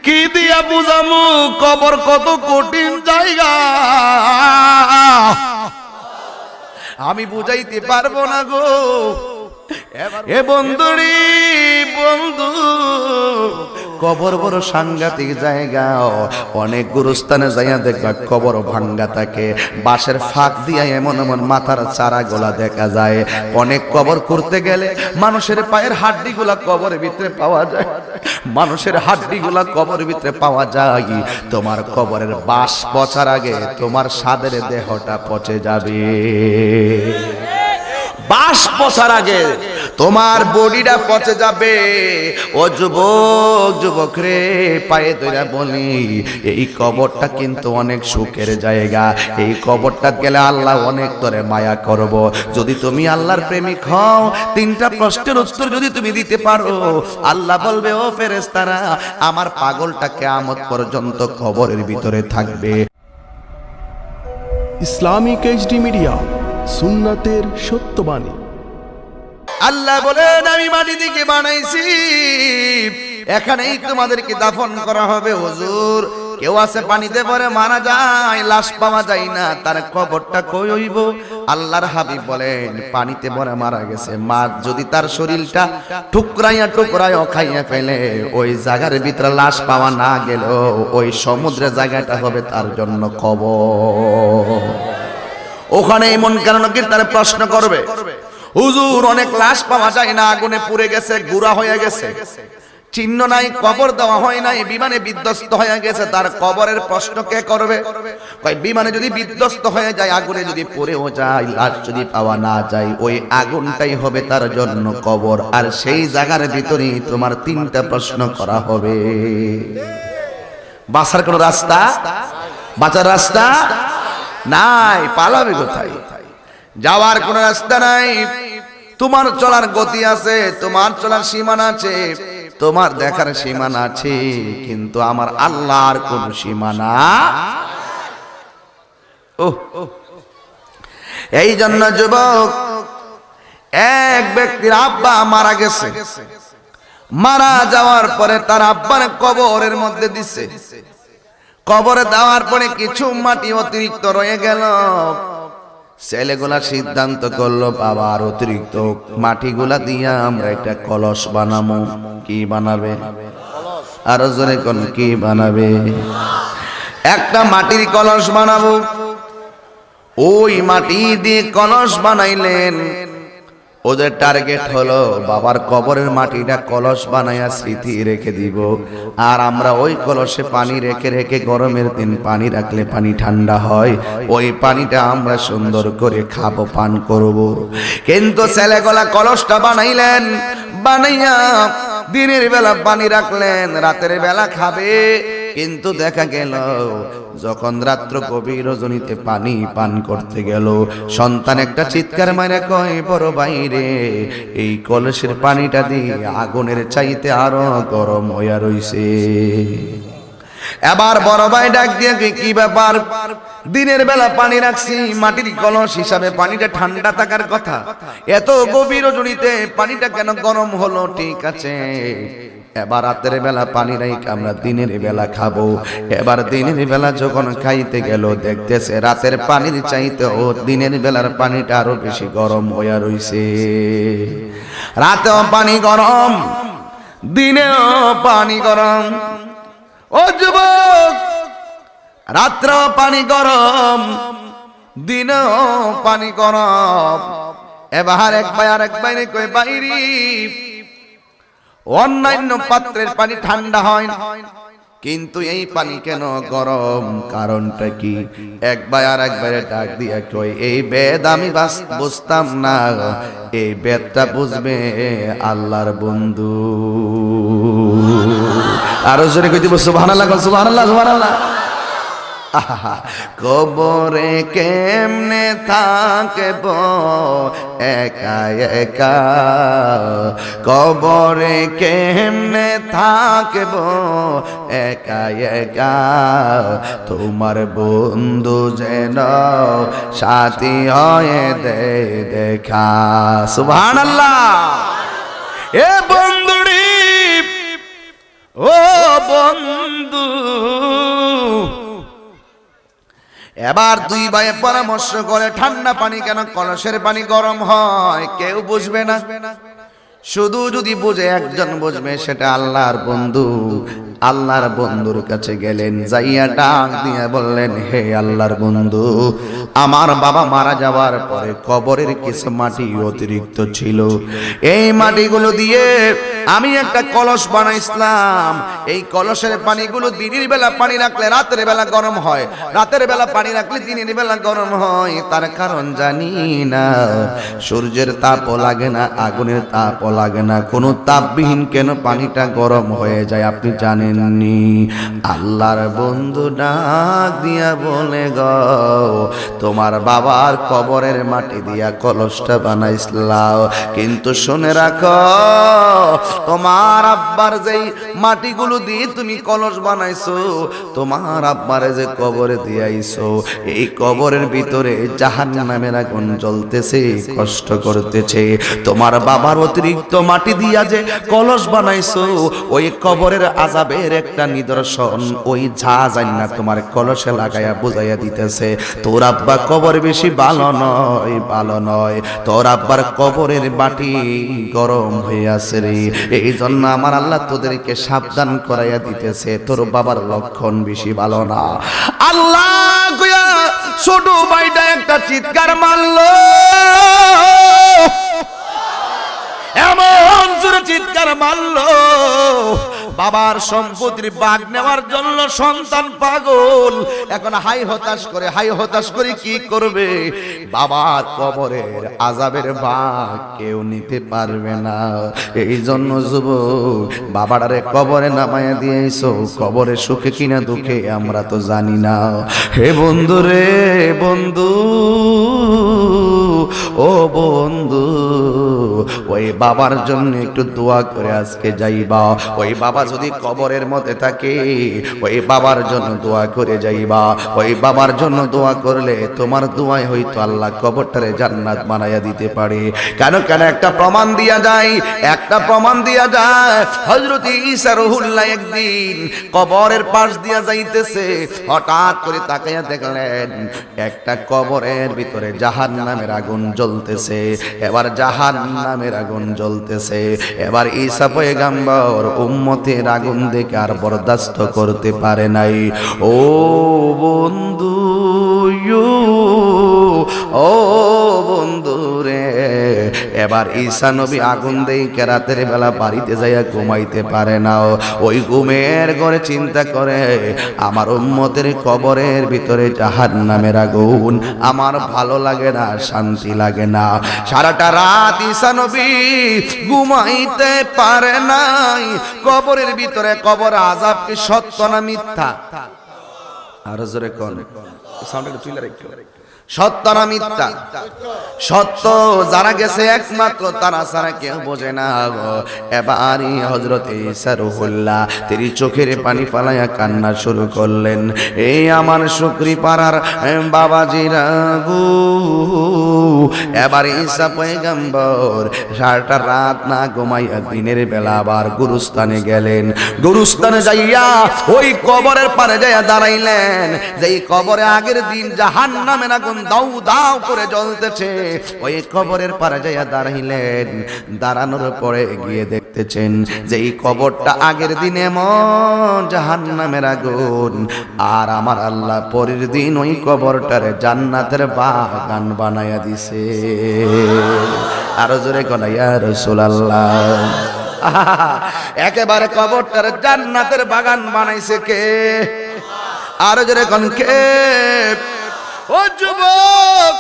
কি দিয়া বুঝামু কবর কত কঠিন জায়গা, আমি বুঝাইতে পারবো না গো। এ বন্ধুরি বন্ধু, কবর বড় সাংঘাতিক জায়গা। অনেক গুরুস্থানে যাইয়া দেখবা কবর ভাঙ্গা থাকে, বাঁশের ফাঁক দিয়া এমন এমন মাথার চারা গোলা দেখা যায়। অনেক কবর করতে গেলে মানুষের পায়ের হাড্ডি গুলা কবরের ভিতরে পাওয়া যায়, মানুষের হাড্ডি গুলা কবরের ভিতরে পাওয়া যায়। তোমার কবরের বাঁশ পচার আগে তোমার সাদের দেহটা পচে যাবে, বাঁশ পচার আগে তোমার বডিটা পচে যাবে। ও যুবক যুবক রে, পায়ে ধরে বলি, এই কবরটা কিন্তু অনেক সুখের জায়গা। এই কবরটা গেলে আল্লাহ অনেক তোরে মায়া করব। যদি তুমি আল্লাহর প্রেমিক হও, তিনটা প্রশ্নের উত্তর যদি তুমি দিতে পারো, আল্লাহ বলবে ও ফেরেশতারা, আমার পাগলটা কিয়ামত পর্যন্ত কবরের ভিতরে থাকবে। ইসলামিক এইচডি মিডিয়া, সুন্নাতের সত্যবাণী। আল্লাহ বলেন, আমি মাটি থেকে বানাইছি, এখানেই তোমাদেরকে দাফন করা হবে। হুজুর, কেউ আছে পানিতে পড়ে মারা যায়, লাশ পাওয়া যায় না, তার কবরটা কই হইব? আল্লাহর হাবিব বলেন, পানিতে পড়ে মারা গেছে, মাছ যদি তার শরীরটা টুকরাইয়া টুকরাইয়া খাইয়া ফেলে, ওই জায়গার ভিতরে লাশ পাওয়া না গেলেও ওই সমুদ্রের জায়গাটা হবে তার জন্য কবর। ওখানে এমন কেন নকির তার প্রশ্ন করবে, হুজুর অনেক লাশ পাওয়া যায় না, আগুনে পুড়ে গেছে, গুঁড়া হয়ে গেছে, চিহ্ন নাই, কবর দেওয়া হয় নাই, বিমানে বিধ্বস্ত হয়ে গেছে, তার কবরের প্রশ্ন কে করবে? কয় বিমানে যদি বিধ্বস্ত হয়ে যায়, আগুনে যদি পড়েও যায়, লাশ যদি পাওয়া না যায়, ওই আগুনটাই হবে তার জন্য কবর। আর সেই জায়গার ভিতরেই তোমার তিনটা প্রশ্ন করা হবে। বাঁচার কোন রাস্তা, বাঁচার রাস্তা নাই, পালাবে কোথায়? যাওয়ার কোন রাস্তা নাই। তোমার চলার গতি আছে, তোমার চলার সীমানা আছে, তোমার দেখার সীমানা আছে, কিন্তু আমার আল্লাহর কোন সীমানা। এই জন্য যুবক, এক ব্যক্তির আব্বা মারা গেছে, মারা যাওয়ার পরে তার আব্বার কবরের মধ্যে দিছে, কবরে দেওয়ার পরে কিছু মাটি অতিরিক্ত রয়ে গেল। ছেলেগুলা সিদ্ধান্ত করলো, বাবা আর অতিরিক্ত মাটিগুলা দিয়া আমরা একটা কলস বানাবো। কি বানাবে? আরো জোরে কোন কি বানাবে? একটা মাটির কলস বানাবো। ওই মাটি দিয়ে কলস বানাইলেন। ওদের টার্গেট হলো বাবার কবরের মাটিটা কলস বানায়া স্মৃতি রেখে দিব, আর আমরা ওই কলসে পানি রেখে রেখে গরমের দিন পানি রাখলে পানি ঠান্ডা হয়, ওই পানিটা আমরা সুন্দর করে খাবো, পান করব। কিন্তু ছেলেগুলা কলসটা বানাইলেন, বানাইয়া দিনের বেলা পানি রাখলেন, রাতের বেলা খাবে। কিন্তু দেখা গেল যখন রাত্র গভীর রজনীতে পানি পান করতে গেল, সন্তান একটা চিৎকার মারে কয়, বড় বাইরে এই কলসের পানিটা দিয়ে আগুনের চাইতে আরো গরম হইয়া রইছে। এবার বড় ভাই ডাক দিয়ে, কি ব্যাপার? দিনের বেলা পানি রাখছি, মাটির কলস হিসাবে পানিটা ঠান্ডা থাকার কথা, এত গভীর রজনীতে পানিটা কেন গরম হলো? ঠিক আছে, এবার রাতের বেলা পানি রাইখা আমরা দিনের বেলা খাবো। এবার দিনের বেলা যখন খাইতে গেল, দেখতেছে রাতের পানির চাইতে ও দিনের বেলার পানিটা আরো বেশি গরম হইয়া রইছে। রাতেও পানি গরম, দিনেও পানি গরম। ও যুবক, রাত্রেও পানি গরম, দিনেও পানি গরম। এবার এক ভাই আর এক ভাইরে কই, বাইরি অন্যান্য পাত্রের পানি ঠান্ডা হয়, কিন্তু এই পানি কেন গরম? কারণটা কি? এক ভাই আর এক ভাইরে ডাক দিয়া কই, এই বেদ আমি বুঝতাম না, এই বেদটা বুঝবে আল্লাহর বন্ধু। আরো জোরে কইতে, সুবহানাল্লাহ, সুবহানাল্লাহ, সুবহানাল্লাহ। কবরে কেমনে থাকব একা একা, কবরে কেমনে থাকব একা একা, তোমার বন্ধু যেন সাথী হয়ে দেখা। সুবহানাল্লাহ। এ বন্ধুরি, ও বন্ধু, এবার দুই ভাই পরামর্শ করে, ঠান্ডা পানি কেন, কলসের পানি গরম হয়, কেউ বুঝবে না। শুধু যদি বুঝে একজন বুঝবে, সেটা আল্লাহর বন্ধু। আল্লাহর বন্ধুর কাছে গেলেন, যাইয়া ডাক দিয়ে বললেন, হে আল্লাহর বন্ধু, আমার বাবা মারা যাওয়ার পরে কবরের কিছু মাটি অতিরিক্ত ছিল, এই মাটিগুলো দিয়ে আমি একটা কলস বানাইছিলাম। এই কলসের পানিগুলো দিনের বেলা পানি রাখলে রাতের বেলা গরম হয়, রাতের বেলা পানি রাখলে দিনের বেলা গরম হয়। তার কারণ জানি না, সূর্যের তাপও লাগে না, আগুনের তাপও লাগে না, কোনো তাপবিহীন কেন পানিটা গরম হয়ে যায় আপনি জানেননি? আল্লাহর বন্ধু ডাক দিয়া বলে, গো তোমার বাবার কবরের মাটি দিয়া কলসটা বানাইছিলাম, কিন্তু শুনে রাখো, তোমার আব্বার যেই মাটিগুলো দিয়ে তুমি কলস বানাইছো, তোমার আব্বারে যে কবরে দিয়াইছো, এই কবরের ভিতরে জাহান্নামের আগুন জ্বলতেছে, কষ্ট করতেছে। তোমার বাবার অতিরিক্ত মাটি দিয়া যে কলস বানাইছো, ওই কবরের আযাবের একটা নিদর্শন ওই জাহান্নাম তোমার কলসে লাগাইয়া বুঝাইয়া দিতেছে, তোর আব্বা কবর বেশি ভালো নয়, ভালো নয়, তোর আব্বার কবরের মাটি গরম হয়ে আছে রে। এই জন্য আমার আল্লাহ তোদেরকে সাবধান করাইয়া দিতেছে, তোর বাবার লক্ষণ বেশি ভালো না। আল্লাহ কইয়া ছোট ভাইটা একটা চিৎকার মারলো, এমন জোরে চিৎকার মারলো, বাবার সম্পত্তির ভাগ নেওয়ার জন্য সন্তান পাগল, এখন হাই হতাশ করে, হাই হতাশ করে কি করবে? বাবার কবরের আযাবের ভাগ কেউ নিতে পারবে না। এই জন্য যুবক, বাবারে কবরে নামায়া দিয়েছো, কবরে সুখে কিনা দুঃখে আমরা তো জানি না। হে বন্ধু রে বন্ধু, ও বন্ধু, ওই বাবার জন্য একটু দোয়া করে আজকে যাইবা। ওই বাবা যদি কবরের মধ্যে থাকে, ওই বাবার জন্য দোয়া করে যাইবা। ওই বাবার জন্য দোয়া করলে তোমার দোয়ায় হয়তো আল্লাহ কবরটারে জান্নাত বানাইয়া দিতে পারে। কেন কেন একটা প্রমাণ দিয়া যায়, একটা প্রমাণ দিয়া যায়। হযরত ঈসা রুহুল্লাহ একদিন কবরের পাশ দিয়া যাইতেছে, হঠাৎ করে তাকাইয়া দেখলেন একটা কবরের ভিতরে জাহান্নামের আগুন জ্বলতেছে। এবার জাহান্নামের আগুন জ্বলতেছে, এবার ঈসা পয়গম্বর উম্মতের আগুন দেখে আর বরদাস্ত করতে পারে নাই। ও বন্ধু, ও বন্ধু রে, এবার ঈসা নবী আগুন দেখে রাতের বেলা বাড়িতে যাইয়া ঘুমাইতে পারে না। ওই ঘুমের ঘরে চিন্তা করে, আমার উম্মতের কবরের ভিতরে জাহান্নামের আগুন, আমার ভালো লাগে না, শান্তি লাগে না। সারাটা রাত ঈসা নবী ঘুমাইতে পারে নাই। কবরের ভিতরে কবর আযাব কি সত্য না মিথ্যা? আর জোরে কোন সাউন্ডটা তুলে রাখো, সত্য না মিথ্যা? সত্য, যারা গেছে একমাত্র তারা ছাড়া কেউ বোঝে না। এবারই হযরত ঈসা রুহুল্লাহ তিনি চোখের পানি ফালাইয়া কান্না শুরু করলেন। এই আমার শুকরি পাড়ার বাবাজিরা গো, এবার ঈসা পয়গম্বর সারাটা রাত না ঘুমাইয়া দিনের বেলা আবার গুরুস্থানে গেলেন। গুরুস্থানে যাইয়া ওই কবরের পারে যাইয়া দাঁড়াইলেন, যেই কবরে আগের দিন জাহান্নামের আগুন দাউ দাউ করে জ্বলতেছে। ওই কবরের পারে যাইয়া দাঁড়াইলেন, দাঁড়ানোর পরে গিয়ে দেখতেছেন যে এই কবরটা আগের দিন এমন জাহান্নামের আগুন, আর আমার আল্লাহ পরের দিন ওই কবরটারে জান্নাতের বাগান বানায়া দিছে। আরো জোরে কোনা ইয়া রাসূলুল্লাহ। একেবারে কবরটারে জান্নাতের বাগান বানাইছে কে? আরো জোরে কোন কে? ও যুবক,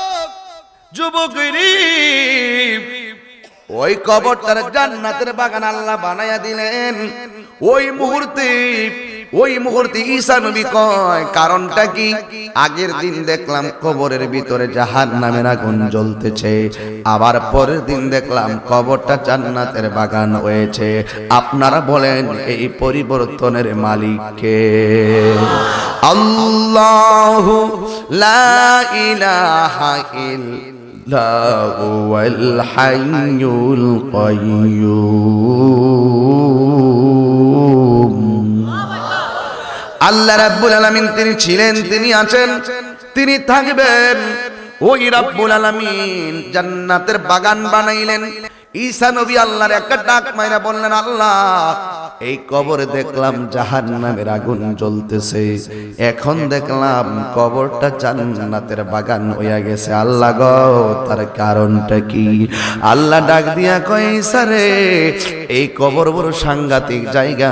যুবক, ওই কবরটার জান্নাতের বাগান আল্লাহ বানায়া দিলেন। ওই মুহূর্তে ঈসা নবী কয়, কারণটা কি? আগের দিন দেখলাম কবরের ভিতরে জাহান্নামের আগুন জ্বলতেছে, আবার পরের দিন দেখলাম কবরটা জান্নাতের বাগান হয়েছে। আপনারা বলেন এই পরিবর্তনের মালিক কে? আল্লাহু লা ইলাহা ইল্লাহু ওয়াল হাইয়ুল কাইয়্যুম। আল্লাহ রাব্বুল আলামিন তিনি ছিলেন, তিনি আছেন, তিনি থাকবেন। ওই রব্বুল আলামিন জান্নাতের বাগান বানাইলেন। ঈসা নবী আল্লাহর একটা ডাক মাইরা বললেন, আল্লাহ এই কবরে দেখলাম জাহান্নামের আগুন জ্বলতেছে, এখন দেখলাম কবরটা জান্নাতের বাগান হইয়া গেছে, আল্লাহ গো তার কারণটা কি? আল্লাহ ডাক দিয়া কয়, ঈসা রে এই কবর বড় সাংঘাতিক জায়গা,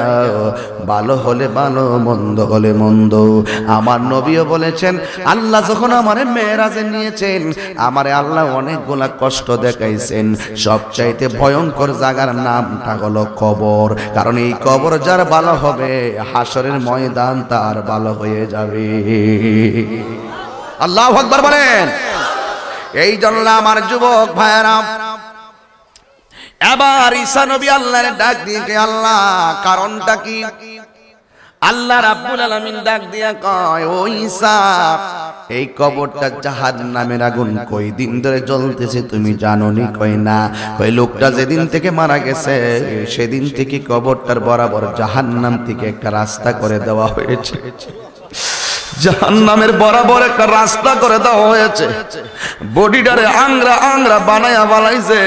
ভালো হলে ভালো, মন্দ হলে মন্দ। আমার নবীও বলেছেন, আল্লাহ যখন আমারে মেরাজে নিয়েছেন, আমারে আল্লাহ অনেকগুলা কষ্ট দেখাইছেন, সবচাইতে ভয়ঙ্কর জায়গার নামটা হলো কবর। কারণ এই কবর যার ভালো হবে, হাসরের ময়দান তার ভালো হয়ে যাবে। আল্লাহু আকবার বলেন। এই জন্য আমার যুবক ভাইয়েরা, এবার ঈসা নবী আল্লাহর ডাক দিয়ে, আল্লাহ কারণটা কি? আল্লাহ রাব্বুল আলামিন ডাক দিয়া কয়, ও ঈসা এই কবরটা জাহান্নামের আগুন কই দিন ধরে জ্বলতেছে তুমি জানোনি? কয় না। কয় লোকটা যেদিন থেকে মারা গেছে সেদিন থেকে কবরটার বরাবর জাহান্নাম থেকে একটা রাস্তা করে দেওয়া হয়েছে, জাহান্নামের বরাবর একটা রাস্তা করে দেওয়া হয়েছে। বডিটারে আংরা আংরা বানায়া বানাইছে।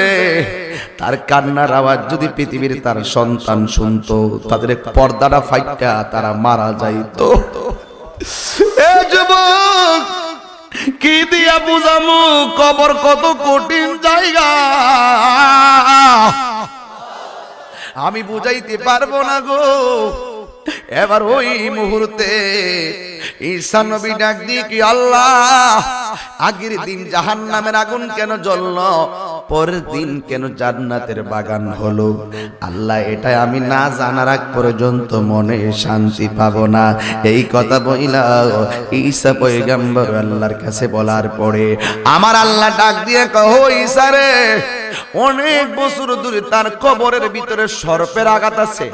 তার কান্নার আওয়াজ যদি পৃথিবীর তার সন্তান শুনতো, তাদের পর্দাটা ফাইটা তারা মারা যাইতো। এ যুবক কি দিয়া বুঝামু কবর কত কঠিন জায়গা, আমি বুঝাইতে পারবো না গো। এবার ওই মুহূর্তে ঈসা নবী ডাক দিয়ে কি, আল্লাহ আগের দিন জাহান্নামের আগুন কেন জ্বললো, পরের দিন কেন জান্নাতের বাগান হলো? আল্লাহ এটা আমি না জানার আগ পর্যন্ত মনে শান্তি পাবো না। এই কথা বইলা ঈসা পয়গম্বর আল্লাহর কাছে বলার পরে আমার আল্লাহ ডাক দিয়ে কয়, ঈসা রে অনেক বছর ধরে তার কবরের ভিতরে সর্পের আঘাত আছে,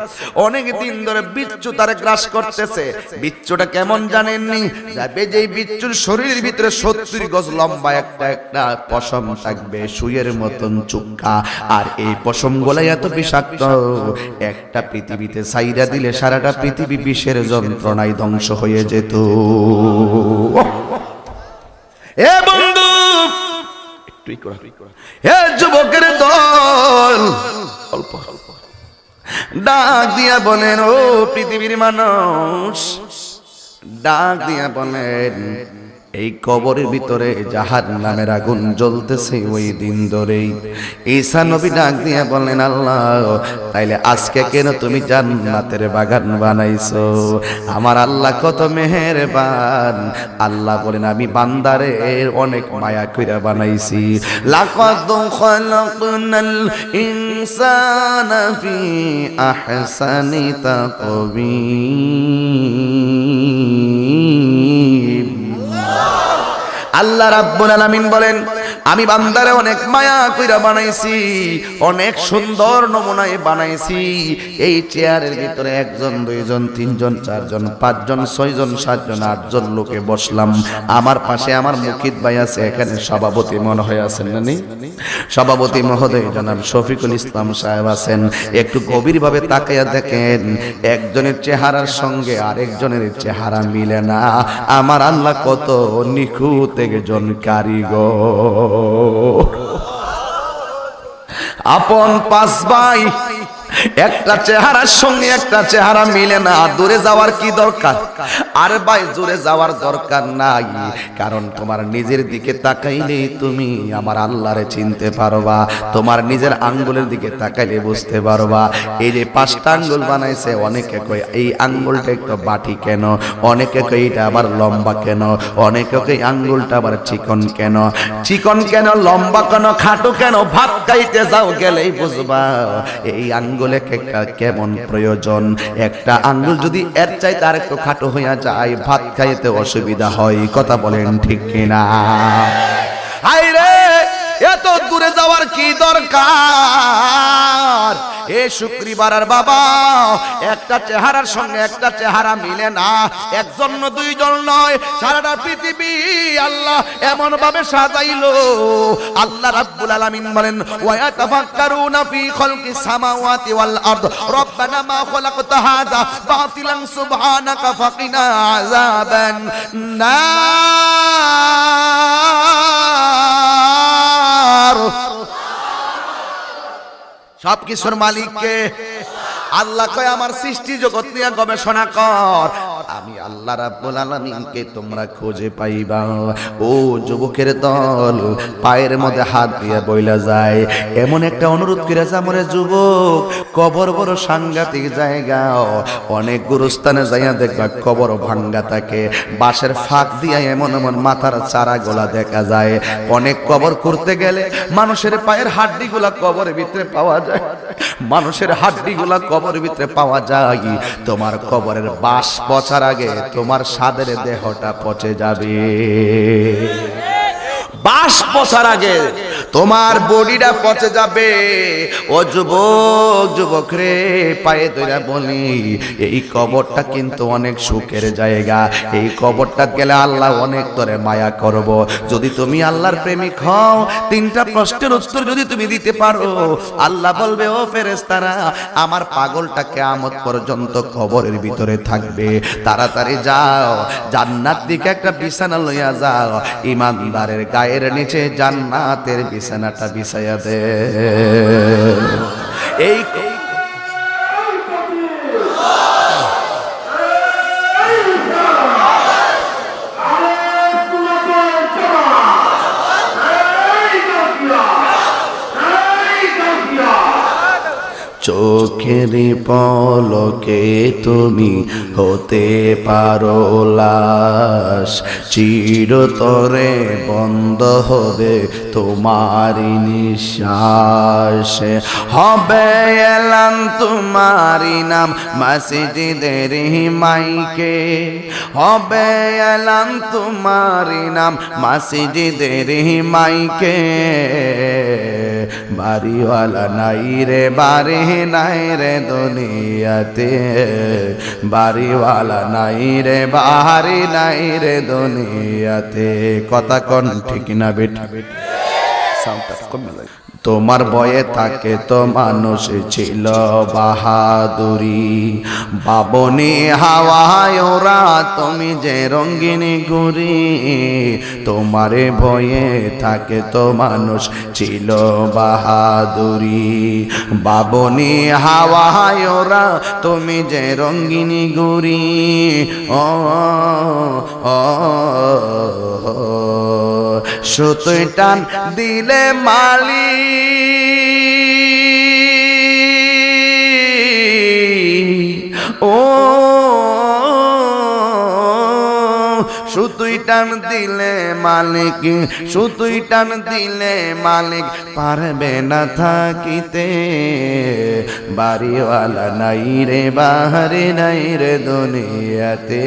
অনেক দিন ধরে বিচ্ছু তার গ্রাস করতেছে। বিচ্ছুটা কেমন জানেননি? যাবে যেই বিচ্ছুর শরীরের ভিতরে 70 গজ লম্বা একটা একটা পশম থাকবে, সুইয়ের মতন চুক্কা, আর এই পশম গোলাই এত বিষাক্ত, একটা পৃথিবীতে সাইরা দিলে সারাটা পৃথিবী বিষের যন্ত্রণায় ধ্বংস হয়ে যেত। এ বন্ধু, হে যুবকের দল, অল্প অল্প ডাক দিয়া বলেন, ও পৃথিবীর মানুষ, ডাক দিয়া বলেন এই কবরের ভিতরে জাহান্নামের আগুন জ্বলতেছে ওই দিন ধরেই। ঈসা নবী ডাক দিয়া বলেন, আল্লাহ তাইলে আজকে কেন তুমি জান্নাতের বাগান বানাইছো? আমার আল্লাহ কত মেহেরবান। আল্লাহ বলেন, আমি বান্দারে অনেক মায়া কইরা বানাইছি। লাকাদ খালাকনাল ইনসানা ফি আহসানি তাকওয়িম। আল্লাহ রাব্বুল আলামিন বলেন, আমি বান্দারে অনেক মায়া কইরা বানাইছি, অনেক সুন্দর নমুনায় বানাইছি। এই চেয়ারের ভিতরে 1 জন 2 জন 3 জন 4 জন 5 জন 6 জন 7 জন 8 জন লোকে বসলাম। আমার পাশে আমার মুকিত ভাই আছে, এখানে সভাপতি মনে হয় আছেন না নি? সভাপতি মহোদয় জনাব শফিকুল ইসলাম সাহেব আছেন। একটু গভীরভাবে তাকাইয়া দেখেন, একজনের চেহারার সঙ্গে আরেকজনের চেহারা মিলে না। আমার আল্লাহ কত নিখুঁত একজন কারিগর। আপন 5 ভাই, একটা চেহারার সঙ্গে একটা চেহারা মিলে না। দূরে যাওয়ার কি দরকার? আরে ভাই দূরে যাওয়ার দরকার নাই, কারণ তোমার নিজের দিকে তাকাইলে তুমি আমার আল্লাহরে চিনতে পারবা। তোমার নিজের আঙ্গুলের দিকে তাকাইলে বুঝতে পারবা। এই যে 5টা আঙ্গুল বানাইছে, অনেকে কয় এই আঙ্গুলটা একটু বাটি কেন, অনেকে কয় এটা আবার লম্বা কেন, অনেকে কয় আঙ্গুলটা আবার চিকন কেন। চিকন কেন, লম্বা কেন, খাটো কেন? ভাত খাইতে যাও গেলেই বুঝবা এই আঙ্গুলে কেমন প্রয়োজন। একটা আঙ্গুল যদি এর চাইতে আর একটু খাটো হইয়া যায়, ভাত খাইতে অসুবিধা হয়। কথা বলেন ঠিক কিনা? হায় রে, এত দূরে যাওয়ার কি দরকার? এ শুক্রবার আর বাবা একটা চেহারার সঙ্গে একটা চেহারা মিলে না, একজন না দুইজন নয়, সারাটা পৃথিবী আল্লাহ এমন ভাবে সাজাইলো। আল্লাহ রাব্বুল আলামিন বলেন ওয়া ইয়াতাফাক্কারুনা ফি খালকিস সামাওয়াতি ওয়াল আরদ রব্বানা মা খালাকতা হাযা বাতিলান সুবহানাকা ফাকিনা আযাবান নার। সবকিছুর মালিককে আল্লাহ কয় আমার সৃষ্টি জগৎ নিয়ে গবেষণা কর, আমি আল্লাহ রাব্বুল আলামিনকে তোমরা খুঁজে পাইবা। ও যুবকের দল, পায়ের মধ্যে হাত দিয়ে বইলা যায়, এমন একটা অনুরোধ করেছে আমার যুবক, কবর বড় সাংঘাতিক জায়গা, অনেক গুরুস্থানে যাইয়া দেখবা কবর ভাঙ্গা থাকে, বাঁশের ফাঁক দিয়া এমন এমন মাথার চারা গোলা দেখা যায়। অনেক কবর করতে গেলে মানুষের পায়ের হাড্ডিগুলা কবরের ভিতরে পাওয়া যায়, মানুষের হাড্ডিগুলা কবরের ভিতরে পাওয়া যায়। তোমার কবরের বাঁশ পচার আগে তোমার সাদের দেহটা পচে যাবে, বাঁশ পচার আগে তোমার বডিটা পচে যাবে। ও যুবক, যুবক রে, পায়ে ধরে বলি, এই কবরটা কিন্তু অনেক সুখের জায়গা, এই কবরটা গেলে আল্লাহ অনেক তোরে মায়া করব। যদি তুমি আল্লাহর প্রেমিক হও, তিনটা প্রশ্নের উত্তর যদি তুমি দিতে পারো, আল্লাহ বলবে ও ফেরেশতারা, আমার পাগলটা কিয়ামত পর্যন্ত কবরের ভিতরে থাকবে, তাড়াতাড়ি যাও জান্নাত দিকে একটা বিছানা লইয়া যাও, ইমানদারের গায়ের নিচে জান্নাতের বিছানাটা বিছাইয়া দে। এই চোখের পলকে তুমি হতে পারো লাশ, চিরতরে বন্ধ হবে তোমারি নিঃশ্বাস, হবে এলান তোমারি নাম মসজিদের মাইকে, হবে এলান তোমারি নাম মসজিদের মাইকে, বাড়িওয়ালা নাই রে বাড়ি নাই রে দুনিয়াতে, বাড়িওয়ালা নাই রে বাড়ি নাই রে দুনিয়াতে। কথা কোন ঠিক না বেটা? তোমার বয়ে থাকে তো মানুষ ছিল বাহাদুরি, বাবনি হাওয়ায় ওরা তুমি যে রঙ্গিনী ঘুরি, তোমারে ভয়ে থাকে তো মানুষ ছিল বাহাদুরি, বাবনি হাওয়ায় ওরা তুমি যে রঙ্গিনী ঘুরি। ও সুতোয় টান দিলে মালি, ও সুতুই টান দিলে মালিক, সুতুই টান দিলে মালিক পারবে না থাকিতে, বাড়িওয়ালা নাই রে বাহারে নাই রে দুনিয়াতে,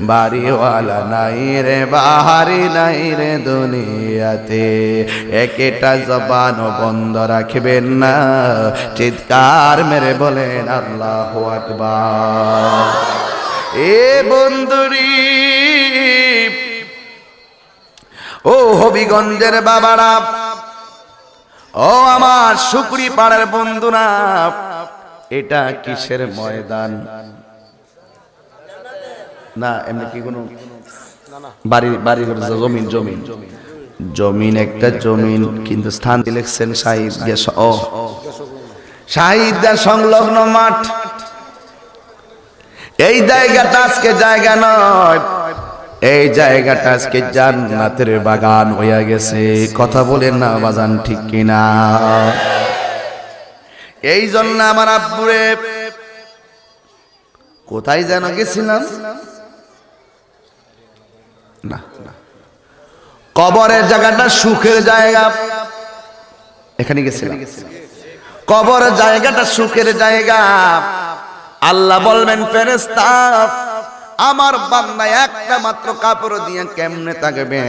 বাড়িওয়ালা নাই রে বাহারে নাই রে দুনিয়াতে। একটা জবান বন্ধ রাখবেন না, চিৎকার মেরে বলেন আল্লাহু আকবার। এ বন্ধুরি, ও হবিগঞ্জের বাবারা, ও আমার শুকরি পাড়ার বন্ধুরা, এটা কিসের ময়দান? না এমনি কি কোনো বাড়ি বাড়ি জমিন, জমিন জমিন একটা জমিন, কিন্তু স্থান ইলেকশন শাহিদা সংলগ্ন মাঠ। এই জায়গাটা আজকে জায়গা নয়, এই জায়গাটা আজকে জান্নাতের বাগান হইয়া গেছে। কথা বলেন না বাজান, ঠিক কিনা? এই জন্য আমার আব্বুরে কোথায় যেন গেছিলাম, না কবরের জায়গাটা সুখের জায়গা, এখানে গেছিলাম। কবরের জায়গাটা সুখের জায়গা। আল্লাহ বলবেন ফেরেশতা, আমার বান্দা একটা মাত্র কাপড় দিয়ে কেমনে থাকবে?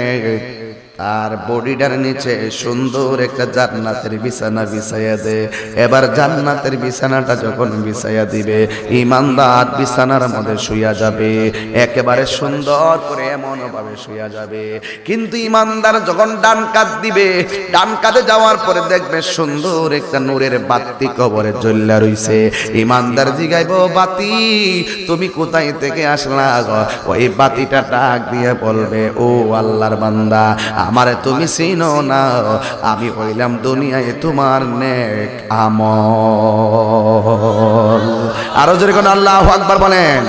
তার বডিটার নিচে সুন্দর একটা জান্নাতের বিছানা বিছাইয়া দে। এবার জান্নাতের বিছানাটা যখন বিছাইয়া দিবে, ইমানদার বিছানার মধ্যে শুইয়া যাবে, একেবারে সুন্দর করে এমন ভাবে শুইয়া যাবে। কিন্তু ইমানদার যখন ডান কাত দিবে, ডান কাতে যাওয়ার পরে দেখবে সুন্দর একটা নূরের বাতি কবরে জ্বললা রইছে। ইমানদার জিগাইব, বাতি তুমি কোথায় থেকে আসলা? ওই বাতিটা ডাক দিয়ে বলবে, ও আল্লাহর বান্দা, আমারে তুমি চিনো না, আমি হইলাম দুনিয়ায় তোমার নেক আমল। আরো জোরে কোন আল্লাহু আকবার বলেন।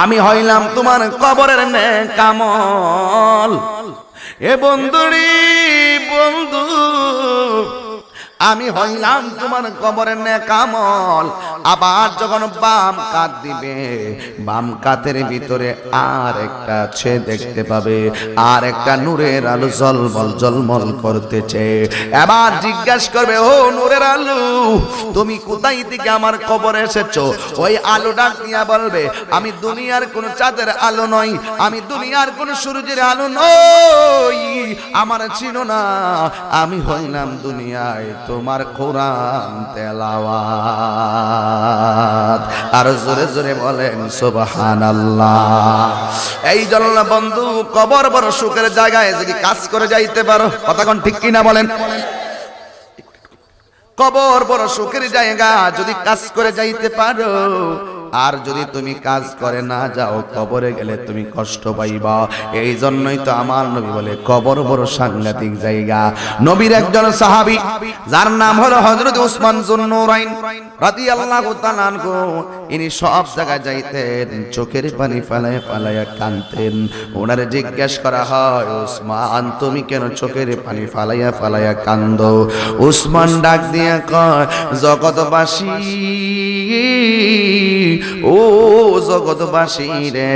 আমি হইলাম তোমার কবরের নেক আমল। এ বন্ধুরি বন্ধু, আমি হইলাম তোমার কবরের নেক আমল। আবার যখন বাম কাত দিবে, বাম কাতের ভিতরে আর একটা আছে দেখতে পাবে, আর একটা নূরের আলো জলমল জলমল করতেছে। এবার জিজ্ঞাসা করবে, ও নূরের আলো, তুমি কোথায় থেকে আমার কবরে এসেছো? ওই আলো ডাক দিয়া বলবে, আমি দুনিয়ার কোন চাঁদের আলো নই, আমি দুনিয়ার কোন সূর্যের আলো নই, আমার চিনো না, আমি হইলাম দুনিয়ায় তোমার কোরআন তেলাওয়াত। আর জোরে জোরে বলেন সুবহানাল্লাহ। এই জন্য বন্ধু, কবর বড় সুখের জায়গায় যদি কাজ করে যাইতে পারো, কথা কোন ঠিক কিনা বলেন? কবর বড় সুখের জায়গা, যদি কাজ করে যাইতে পারো। আর যদি তুমি কাজ করে না যাও, কবরে গেলে তুমি কষ্ট পাইবা। এই জন্যই তো আমার নবী বলে কবর বড় সাংঘাতিক জায়গা। নবীর একজন সাহাবী, যার নাম হলো হযরত উসমান যুন্নুরাইন রাদিয়াল্লাহু তাআলা আনহু, ইনি সব জায়গায় যাইতেন, চোখের পানি ফেলায় ফেলায় কাঁদতেন। ওনারে জিজ্ঞাসা করা হয়, উসমান তুমি কেন চোখের পানি ফেলাইয়া ফেলাইয়া কান্দো? উসমান ডাক দিয়া কয়, জগৎবাসী, ও জগৎবাসী রে,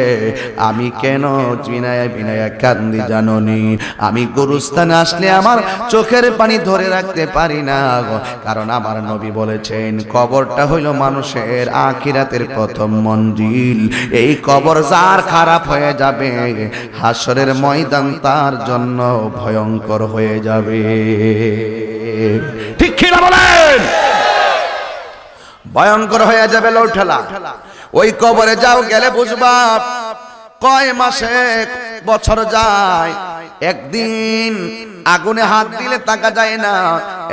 আমি কেন বিনায়া বিনায়া কান্দি জানোনি? আমি গুরুস্থানে আসলে আমার চোখের পানি ধরে রাখতে পারি না, কারণ আমার নবী বলেছেন কবরটা হইল মানুষের আখিরাতের প্রথম মঞ্জিল। এই কবর যার খারাপ হয়ে যাবে, হাসরের ময়দান তার জন্য ভয়ঙ্কর হয়ে যাবে। ঠিক কিনা বলেন? ভয়ঙ্কর হয়ে যাবে লৌঠেলা। ওই কবরে যাও, গেলে বুঝবা কয় মাসে বছর যায়, একদিন আগুনে হাত দিলে তাকা যায় না।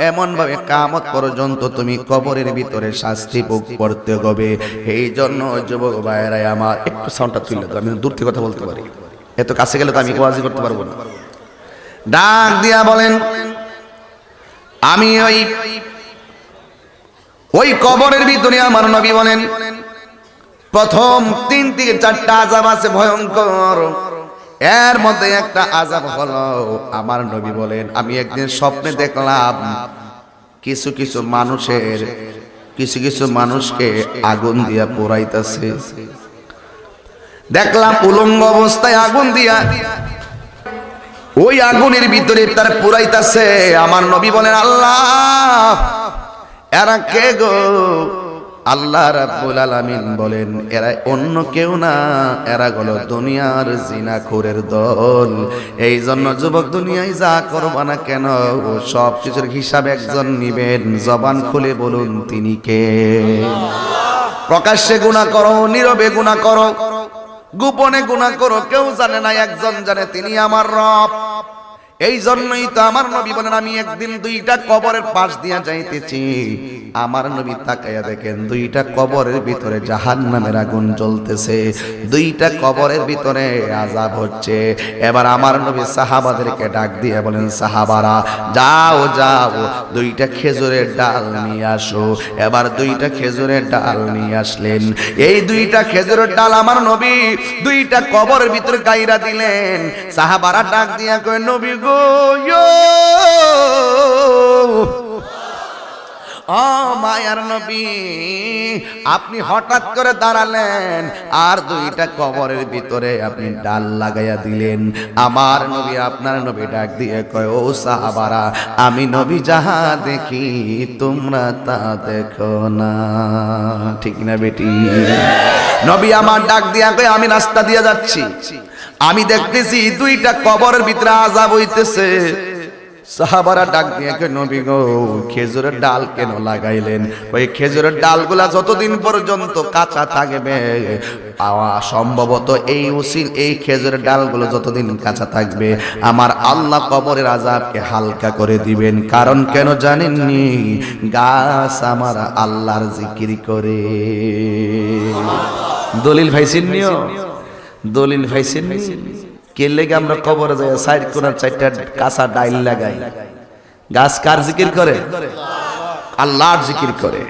এমন ভাবে কিয়ামত পর্যন্ত তুমি কবরের ভিতরে শাস্তি ভোগ করতে হবে। এই জন্য যুবক ভাইয়েরা আমার, একটু সাউন্ডটা তুলে দাও, আমি দূর থেকে কথা বলতে পারি, এত কাছে গেলে তো আমি ওয়াজি করতে পারবো না। ডাক দিয়া বলেন, আমি ওই কবরের ভিতরে আমার নবী বলেন প্রথম 3 থেকে 4টা আযাব আছে ভয়ঙ্কর। এর মধ্যে একটা আযাব হলো, আমার নবী বলেন আমি একদিন স্বপ্নে দেখলাম কিছু কিছু মানুষকে আগুন দিয়া পোড়াইতেছে। দেখলাম উলঙ্গ অবস্থায় আগুন দিয়া ওই আগুনের ভিতরে তার পোড়াইতেছে। আমার নবী বলেন, আল্লাহ এরা কে গো? আল্লাহ রাব্বুল আলামিন বলেন, এরা অন্য কেউ না, এরা হলো দুনিয়ার জিনাখোরের দল। এই জন্য যুবক, দুনিয়ায় যা করবা না কেন, সব কিছুর হিসাব একজন নিবেন। জবান খুলে বলুন তিনি কে? প্রকাশ্যে গুনাহ করো, নীরবে গুনাহ করো, গোপনে গুনাহ করো, কেউ জানে না, একজন জানে, তিনি আমার রব। এই জন্যই তো আমার নবী বলেন, আমি একদিন 2টা কবরের পাশ দিয়া যাইতেছি। আমার নবী তাকায়া দেখেন 2টা কবরের ভিতরে জাহান্নামের আগুন জ্বলতেছে, 2টা কবরের ভিতরে আযাব হচ্ছে। এবার আমার নবী সাহাবাদেরকে ডাক দিয়ে বলেন, সাহাবারা যাও যাও 2টা খেজুরের ডাল নিয়ে আসো। এবার 2টা খেজুরের ডাল নিয়ে আসলেন। এই 2টা খেজুরের ডাল আমার নবী 2টা কবরের ভিতরে গাইরা দিলেন। সাহাবারা ডাক দিয়া কয়, নবী গো, ও মায়ার নবী, আপনি হঠাৎ করে দাঁড়ালেন আর দুইটা কবরের ভিতরে আপনি ডাল লাগাইয়া দিলেন। আমার নবী, আপনার নবী ডাক দিয়ে কয়, ও সাহাবারা, আমি নবী যাহা দেখি তোমরা তা দেখো না। ঠিক না বেটি? নবী আমার ডাক দিয়া কয়, আমি রাস্তা দিয়ে যাচ্ছি, আমি দেখতেছি দুইটা কবরের ভিতরে আযাব হইতেছে। সাহাবারা ডাক দিয়ে কয়, নবী গো, খেজুরের ডাল কেন লাগাইলেন? ওই খেজুরের ডালগুলা যতদিন পর্যন্ত কাঁচা থাকবে, পাওয়া সম্ভবত এই খেজুরের ডালগুলো যতদিন কাঁচা থাকবে, আমার আল্লাহ কবরের আযাবকে হালকা করে দিবেন। কারণ কেন জানেননি? গাছ আমার আল্লাহর জিকির করে। দলিল ভাইছেন নিও, দলিল ভাইছেন নি? কে লেগে আমরা কবরে যাই সাইড কোনার চারটা কাঁচা ডাইল লাগাই? গাছ কার জিকির করে? আল্লাহর জিকির করে।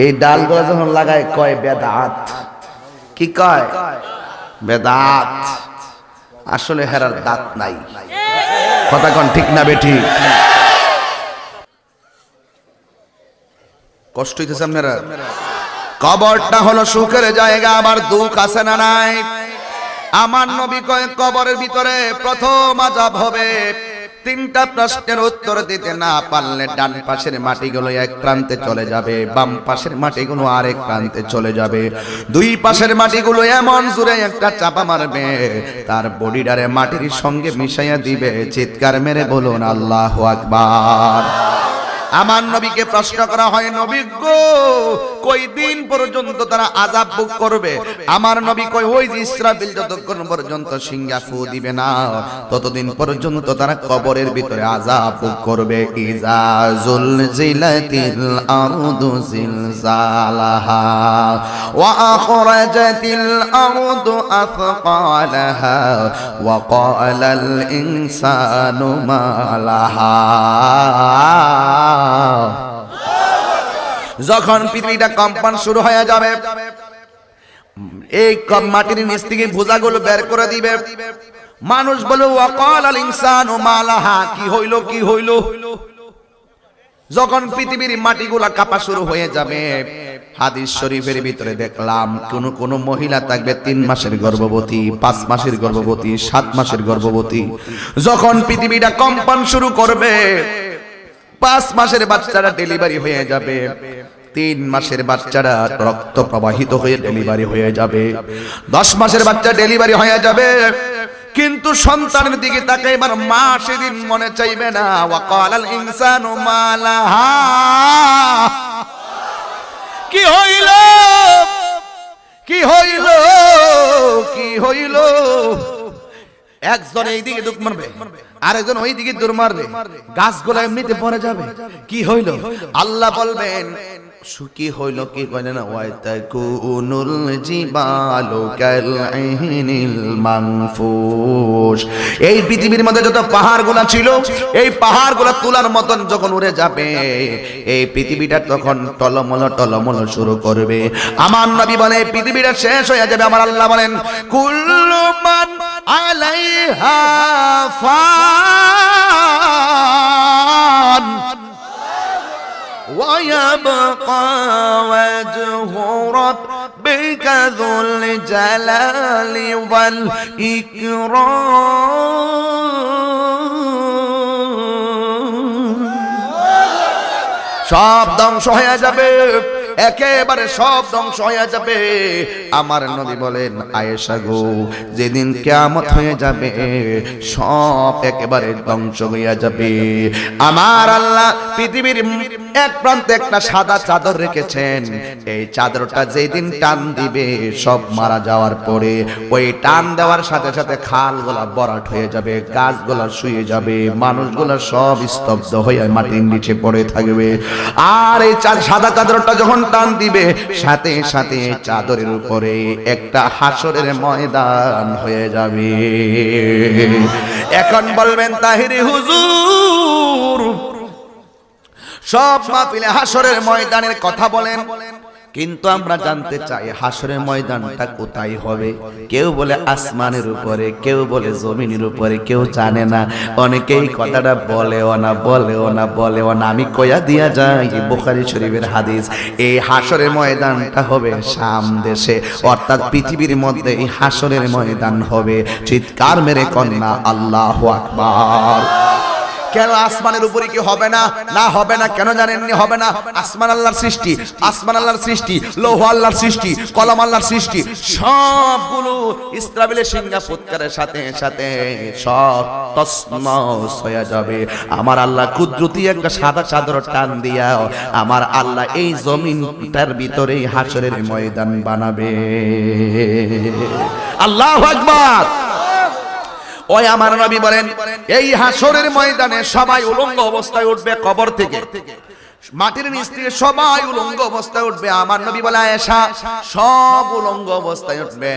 এই ডালগুলো যখন লাগায় কয় বেদাত। কি কয়? বেদাত। আসলে হেরার দাঁত নাই। কথা কোন ঠিক না বেঠি? কষ্ট হইতেছে আপনারা? কবরটা হলো সুখের জায়গা, আবার দুঃখ আছে না নাই? আমার নবী কয়, কবরের ভিতরে প্রথম আযাব হবে। তিনটা প্রশ্নের উত্তর দিতে না পারলে ডান পাশের মাটিগুলো এক প্রান্তে চলে যাবে, বাম পাশের মাটিগুলো আরেক প্রান্তে চলে যাবে। দুই পাশের মাটিগুলো এমন জোরে একটা চাপা মারবে, তার বডিটারে মাটির সঙ্গে মিশাইয়া দিবে। চিৎকার মেরে বলুন আল্লাহু আকবার। আমার নবীকে প্রশ্ন করা হয়, নবী গো, কই দিন পর্যন্ত তারা আযাব ভোগ করবে? আমার নবী কয়, ওই যে ইসরাফিল যতক্ষণ পর্যন্ত সিংহা ফু দিবে না, ততদিন পর্যন্ত তারা কবরের ভিতরে আযাব ভোগ করবে। ইজা জুলজিলাতিল আরদু জিলজালাহা ওয়া আখরাজাতিল আরদু আথকালাহা ওয়া ক্বালাল ইনসানু মা লাহা। যখন পৃথিবীটা কম্পন শুরু হয়ে যাবে, এই মাটির নিচ থেকে ভুজাগুলো বের করে দিবে, মানুষ বলে, ওয়াকালাল ইনসানু মা লাহা, কি হইল, কি হইল? যখন পৃথিবীর মাটিগুলা কাঁপা শুরু হয়ে যাবে, হাদিস শরীফের ভিতরে দেখলাম কোন মহিলা থাকবে 3 মাসের গর্ভবতী, 5 মাসের গর্ভবতী, 7 মাসের গর্ভবতী। যখন পৃথিবীটা কম্পন শুরু করবে, 5 মাসের বাচ্চারা ডেলিভারি হয়ে যাবে, 3 মাসের বাচ্চারা রক্ত প্রবাহিত হয়ে ডেলিভারি হয়ে যাবে, 10 মাসের বাচ্চা ডেলিভারি হয়ে যাবে। কিন্তু সন্তানের দিকে তাকে এবার মা সেদিন মনে চাইবে না। ওয়াকালাল ইনসানু মা লাহা, কি হইল, কি হইল, কি হইল? একজন এই দিকে দুঃখ মারবে, আরেকজন ওই দিকে দূর মারবে, গাছগুলো এমনিতে পড়ে যাবে। কি হইল? আল্লাহ বলবেন, কি হইল, কি কইলেন না, ওয়াতাকুনুল জিবালু কালইহিনিল মানফুশ। এই পৃথিবীর মধ্যে যত পাহাড়গুলো ছিল, এই পাহাড়গুলো তুলার মতন যখন উড়ে যাবে, এই পৃথিবীটা তখন টলমল টলমল শুরু করবে। আমার নবী বলে, পৃথিবীটা শেষ হয়ে যাবে। আমার আল্লাহ বলেন, কুল্লু মান আলাইহা ফান ويبقى وجه ربك ذو الجلال والإكرام। সব ধ্বংস হয়ে যাবে, একেবারে সব ধ্বংস হয়ে যাবে। আমার নবী বলেন, আয়েশা গো, যেদিন কিয়ামত হয়ে যাবে, সব একেবারে ধ্বংস হয়ে যাবে। আমার আল্লাহ পৃথিবীর এক প্রান্তে একটা সাদা চাদর রেখেছেন। এই চাদরটা যেদিন টান দিবে, সব মারা যাওয়ার পরে ওই টান দেওয়ার সাথে সাথে খালগুলা ভরাট হয়ে যাবে, গাছগুলা শুয়ে যাবে, মানুষগুলা সব স্তব্ধ হয়ে মাটির নিচে পড়ে থাকবে। আর এই সাদা চাদরটা যখন টান দিবে, সাথে সাথে চাদরের উপরে একটা হাসরের ময়দান হয়ে যাবে। এখন বলবেন, তাহিরি হুজুর, সব মাহফিলে হাসরের ময়দানের কথা বলেন, কিন্তু আমরা জানতে চাই হাসরের ময়দানটা কোথায় হবে। কেউ বলে আসমানের উপরে, কেউ বলে জমিনের উপরে, কেউ জানে না। অনেকেই কথাটা বলেও না। আমি কয়া দিয়া যাই, বুখারী শরীফের হাদিস, এই হাসরের ময়দানটা হবে শাম দেশে, অর্থাৎ পৃথিবীর মধ্যে এই হাসরের ময়দান হবে। চিৎকার মেরে কন্যা আল্লাহু আকবার। কেন আসমানের উপরে কি হবে না? না হবে না, কেন জানেননি হবে না? আসমান আল্লাহর সৃষ্টি, আসমান আল্লাহর সৃষ্টি, লৌহ আল্লাহর সৃষ্টি, কলম আল্লাহর সৃষ্টি, সবগুলো ইসরাফিলের সিংহা ফুৎকারের সাথে সাথে সব তছনছ হয়ে যাবে। আমার আল্লাহ কুদরতি একটা সাদা চাদর টান দিয়া আমার আল্লাহ এই জমিনটার ভিতরে হাসরের ময়দান বানাবে। আল্লাহু আকবার। ওই আমার নবী বলেন, এই হাসরের ময়দানে সবাই উলঙ্গ অবস্থায় উঠবে কবর থেকে, মাটির নিচ থেকে সবাই উলঙ্গ অবস্থায় উঠবে। আমার নবী বলে, আয়েশা, সব উলঙ্গ অবস্থায় উঠবে।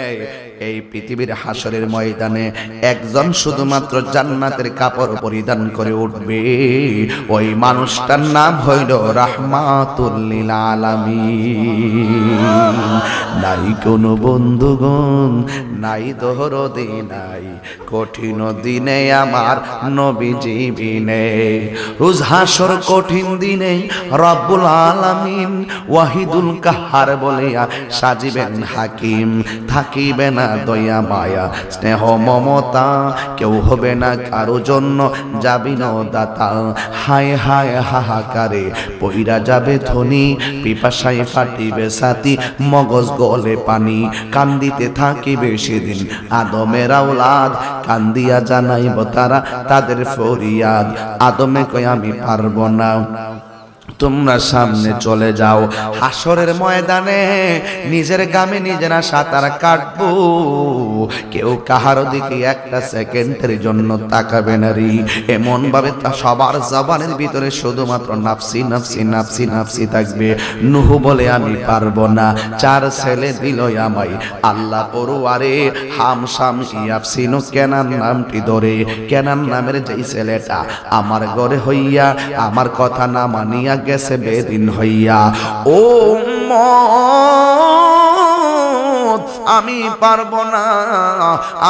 এই পৃথিবীর হাসরের ময়দানে একজন শুধুমাত্র জান্নাতের কাপড় পরিধান করে উঠবে। ওই মানুষটার নাম হইল রাহমাতুল লিল আলামিন। নাই কোনো বন্ধুগণ, নাই দহরদি, নাই কঠিন দিনে আমার নবীজি বিনে। রোজ হাসর কঠিন দিনে রব্বুল আলামিন ওয়াহিদুল কাহার বলিয়া সাজিবেন হাকিম। থাকিবে না দয়া মায়া স্নেহ মমতা, কেউ হবে না কারো জন্য যাবি না দাতা। হায় হায় হাহাকারে পইরা যাবে ধনী, পিপাসায় ফাটিবে ছাতি, মগজ গলে পানি। কান্দিতে থাকিবে সেদিন আদমের আওলাদ, কান্দিয়া জানাইব তারা তাদের ফরিয়াদ। আদমে কয় আমি পারবো না, তোমরা সামনে চলে যাও। হাসরের ময়দানে নিজের গামে নিজেরা সাঁতার কাটবো, কেউ কাহার দিকে একটা সেকেন্ডের জন্য তাকাবে না রে। এমন ভাবে তা সবার জবানের ভিতরে শুধুমাত্র নাফসি নাফসি নাফসি নাফসি থাকবে। নূহ বলে আমি পারবো না, 4 ছেলে দিল আমায় আল্লাহ পরুয়ারে। হাম শাম ইয়াফসিনু কেনান নামটি ধরে, কেনান নামের যেই ছেলেটা আমার ঘরে হইয়া আমার কথা না মানিয়া গেছে বেদিন হইয়া। ও আমি পারবো না।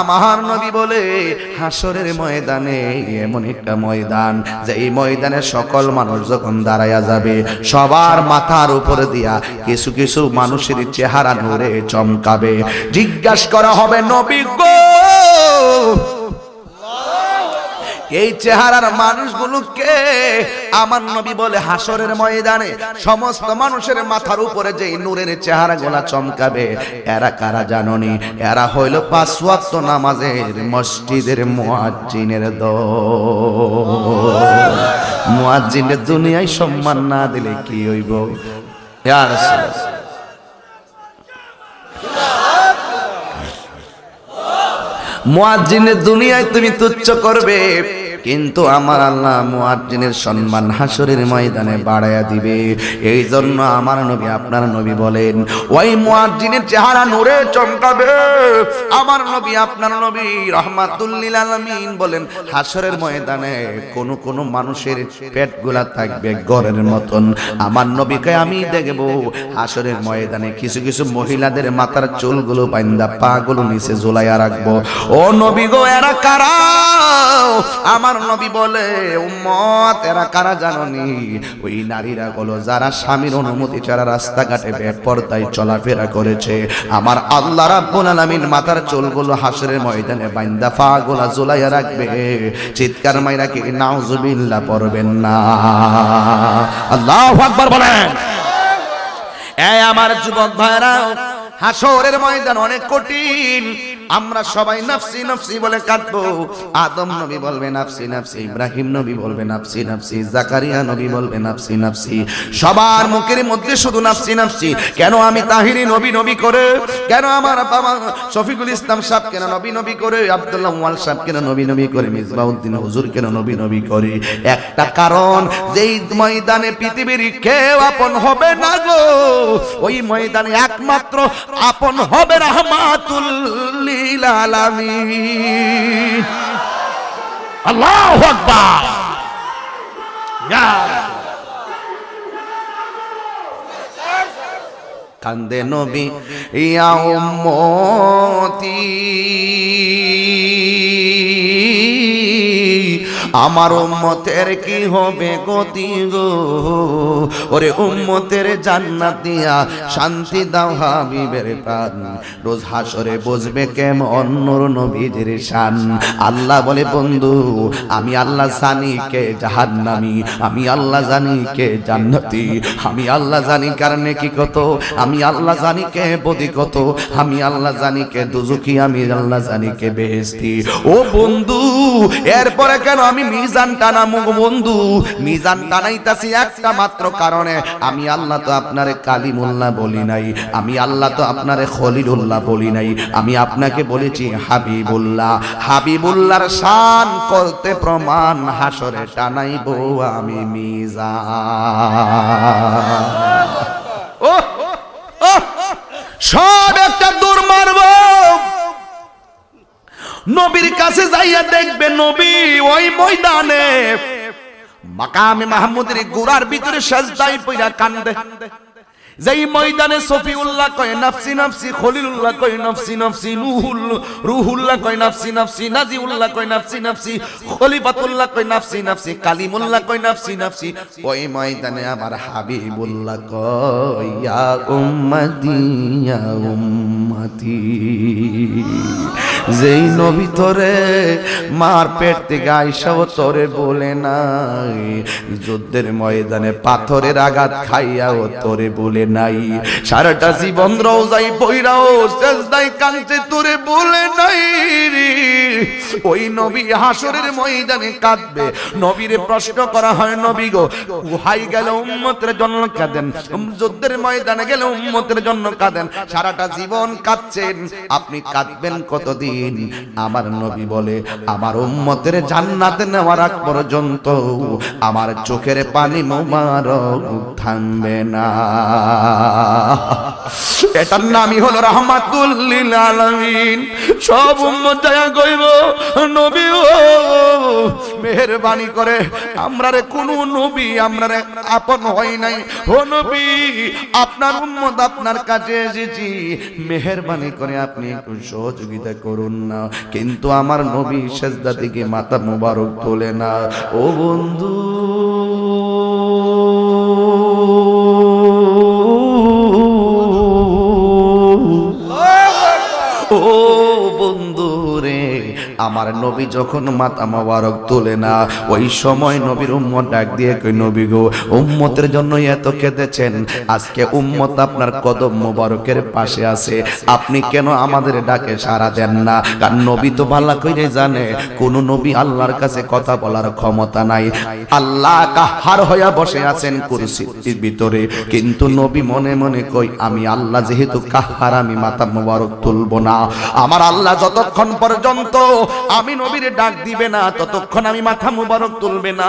আমার নবী বলে হাসরের ময়দানে এমন একটা ময়দান, যে এই ময়দানে সকল মানুষ যখন দাঁড়ায়া যাবে, সবার মাথার উপরে দিয়া কিছু কিছু মানুষের চেহারা নূরে চমকাবে। জিজ্ঞাসা করা হবে, নবী গো, এই চেহারার মানুষগুলো কে? আমার নবী বলে, হাসরের ময়দানে সমস্ত মানুষের মাথার উপরে যে নূরের চেহারা গোলা চমকাবে, এরা কারা জাননি? এরা হইল 5 ওয়াক্ত নামাজের মসজিদের মুয়াজ্জিনের দল। মুয়াজ্জিনের দুনিয়ায় সম্মান না দিলে কি হইব? ইয়া রাসূলুল্লাহ, মুয়াজ্জিনের দুনিয়ায় তুমি তুচ্ছ করবে, কিন্তু আমার আল্লাহ মুয়াজ্জিনের সম্মান হাসরের ময়দানে বাড়ায়া দিবে। এই জন্য আমার নবী আপনার নবী বলেন, ওই মুয়াজ্জিনের চেহারা নূরে চমকাবে। আমার নবী আপনার নবী রাহমাতুল লিল আলামিন বলেন, হাসরের ময়দানে কোন কোন মানুষের পেটগুলা থাকবে গড়ের মতন। আমার নবীকে আমি দেখব হাসরের ময়দানে কিছু কিছু মহিলাদের মাথার চুলগুলো বাইন্দা পাগুলো নিচে ঝুলাইয়া রাখবো। ও নবী গো, এরা কারা? আমার নবী বলে, উম্মত, এরা কারা জাননি? ওই নারীরা হলো যারা স্বামীর অনুমতি ছাড়া রাস্তাঘাটে বেপরদায় চলাফেরা করেছে। আমার আল্লাহ রাব্বুল আলামিন মাথার চুলগুলো হাসরের ময়দানে বাইন্দা পাগুলা ঝুলাইয়া রাখবে। চিৎকার মাইরা কি নাউজুবিল্লাহ পড়বেন না? আল্লাহু আকবার বলেন। এই আমার যুবক ভাইরা, হাসরের ময়দান অনেক কঠিন। আমরা সবাই নাফসি নাফসি বলে কাঁদবো। আদম নবী বলবে নাফসি নাফসি, ইব্রাহিম নবী বলবে নাফসি নাফসি, জাকারিয়া নবী বলবে নাফসি নাফসি। সবার মুখের মধ্যে শুধু নাফসি নাফসি। কেন আমি তাহিরি নবী নবী করে? কেন আমার বাবা শফিকুল ইসলাম সাহেব কেন নবী নবী করে? আব্দুল্লাহ ওয়াল সাহেব কেন নবী নবী করে? মিসবাউদ্দিন হুজুর কেন নবী নবী করে? একটা কারণ, যেই ময়দানে পৃথিবীর কেউ আপন হবে না গো, ওই ময়দানে একমাত্র আপন হবে রাহমাতুল লিল আলামিন। আল্লাহু আকবার। ইয়া কান্দে নবী ইয়া উম্মতি আমার উম্মতের কি হবে গতি গো, ওরে উম্মতের জান্নাত দিয়া শান্তি দাও হাবিবের প্রাণ, রোজ হাসরে বসবে কেমন নূর নবীজির শান। আল্লাহ বলে বন্ধু আমি আল্লাহ জানি কে জাহান্নামী, আমি আল্লাহ জানি কে জান্নাতি, আমি আল্লাহ জানি কারণে কি কত, আমি আল্লাহ জানি কে বদি কত, আমি আল্লাহ জানি কে দুজুকি, আমি আল্লাহ জানি কে বেহেশতি। ও বন্ধু এরপরে কেন আমি মিজান টানামু বন্ধু? মিজান টানাইতাছি একটা মাত্র কারণে, আমি আল্লাহ তো আপনারে কালিমুল্লাহ বলি নাই, আমি আল্লাহ তো আপনারে খলিলুল্লাহ বলি নাই, আমি আপনাকে বলেছি হাবিবুল্লাহ। হাবিবুল্লাহর শান করতে প্রমাণ হাসরে টানাইব আমি মিজান। ও সব একটা দৌড় মারব, নবীর কাছে যাইয়া দেখবে নবী ওই ময়দানে মাকামে মাহমুদের গোড়ার ভিতরে সাজদায় পইরা কান্দে। যেই ময়দানে সফিউল্লাহ কয় নাফসি নাফসি, খলিলুল্লাহ কয় নাফসি নাফসি, রুহুল্লাহ কয় নাফসি নাফসি, নাজিউল্লাহ কয় নাফসি নাফসি, খলিফাতুল্লাহ কয় নাফসি নাফসি, কালিমুল্লাহ কয় নাফসি নাফসি, ওই ময়দানে আমার হাবিবুল্লাহ কয় ইয়া উম্মতি ইয়া উম্মতি। যেই নবী তোরে মার পেট থেকে আইসাও তোরে বলে নাই, যুদ্ধের ময়দানে পাথরের আঘাত খাইয়াও তোরে বলে নাই, সারাটা জীবন রওজায় পইরাও সেজদায় কাঁদতে তোরে বলে নাই রে। ওই নবী হাসরের ময়দানে কাঁদবে, নবীরে প্রশ্ন করা হয় নবী গো উহাই গেল উম্মতের জন্য কাঁদেন, যুদ্ধের ময়দানে গেলে উম্মতের জন্য কাঁদেন, সারাটা জীবন কাঁদছেন, আপনি কাঁদবেন কতদিন? আমার নবী বলে আমার উম্মতের জান্নাতে নেওয়ার আগ পর্যন্ত আমার চোখের পানি মোবারক থামবে না। এটার নামই হলো রাহমাতুল লিল আলামিন। সব উম্মত দয়া কইব নবী ও মেহেরবানি করে আমরারে কোন নবী আমরারে আপন হয় নাই, ও নবী আপনার উম্মত আপনার কাছে এসেছি, মেহেরবানি করে আপনি একটু সহযোগিতা করুন না। কিন্তু আমার নবী সেজদা থেকে মাথা মোবারক তোলে না। ও বন্ধু ও বন্ধু রে, আমার নবী যখন মাথা মোবারক তোলে না, ওই সময় নবীর উম্মত ডাক দিয়ে কই নবী গো উম্মতের জন্য এত কেঁদেছেন, আজকে উম্মত আপনার কদম মোবারকের পাশে আছে, আপনি কেন আমাদের ডাকে সাড়া দেন না? কারণ নবী তো ভালো করে জানে কোন নবী আল্লাহর কাছে কথা বলার ক্ষমতা নাই, আল্লাহ কাহার হইয়া বসে আছেন কুরসির ভিতরে, কিন্তু নবী মনে মনে কই আমি আল্লাহ যেহেতু কাহার, আমি মাথা মোবারক তুলব না, আমার আল্লাহ যতক্ষণ পর্যন্ত আমি নবীর ডাক দিবে না ততক্ষণ আমি মাথা মুবারক তুলবে না।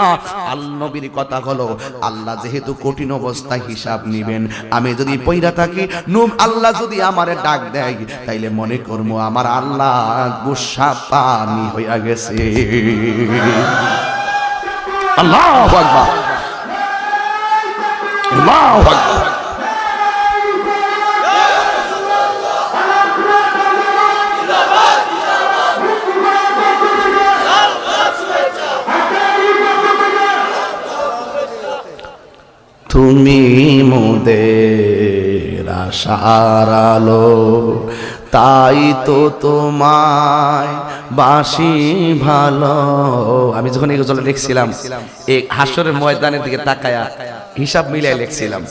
আল্লাহ নবীর কথা হলো আল্লাহ যেহেতু কঠিন অবস্থায় হিসাব নিবেন, আমি যদি পয়রা থাকি আল্লাহ যদি আমারে ডাক দেয় তাইলে মনে করবো আমার আল্লাহ গুসা পানি হইয়া গেছে। আল্লাহু আকবার, আল্লাহু আকবার। তুমি মোদের আশার আলো, তাই তো তোমায় বাসি ভালো। আমি যখন এই গজল লিখছিলাম এই হাসরের ময়দানের দিকে তাকায়া হিসাব মিলাই লিখছিলাম,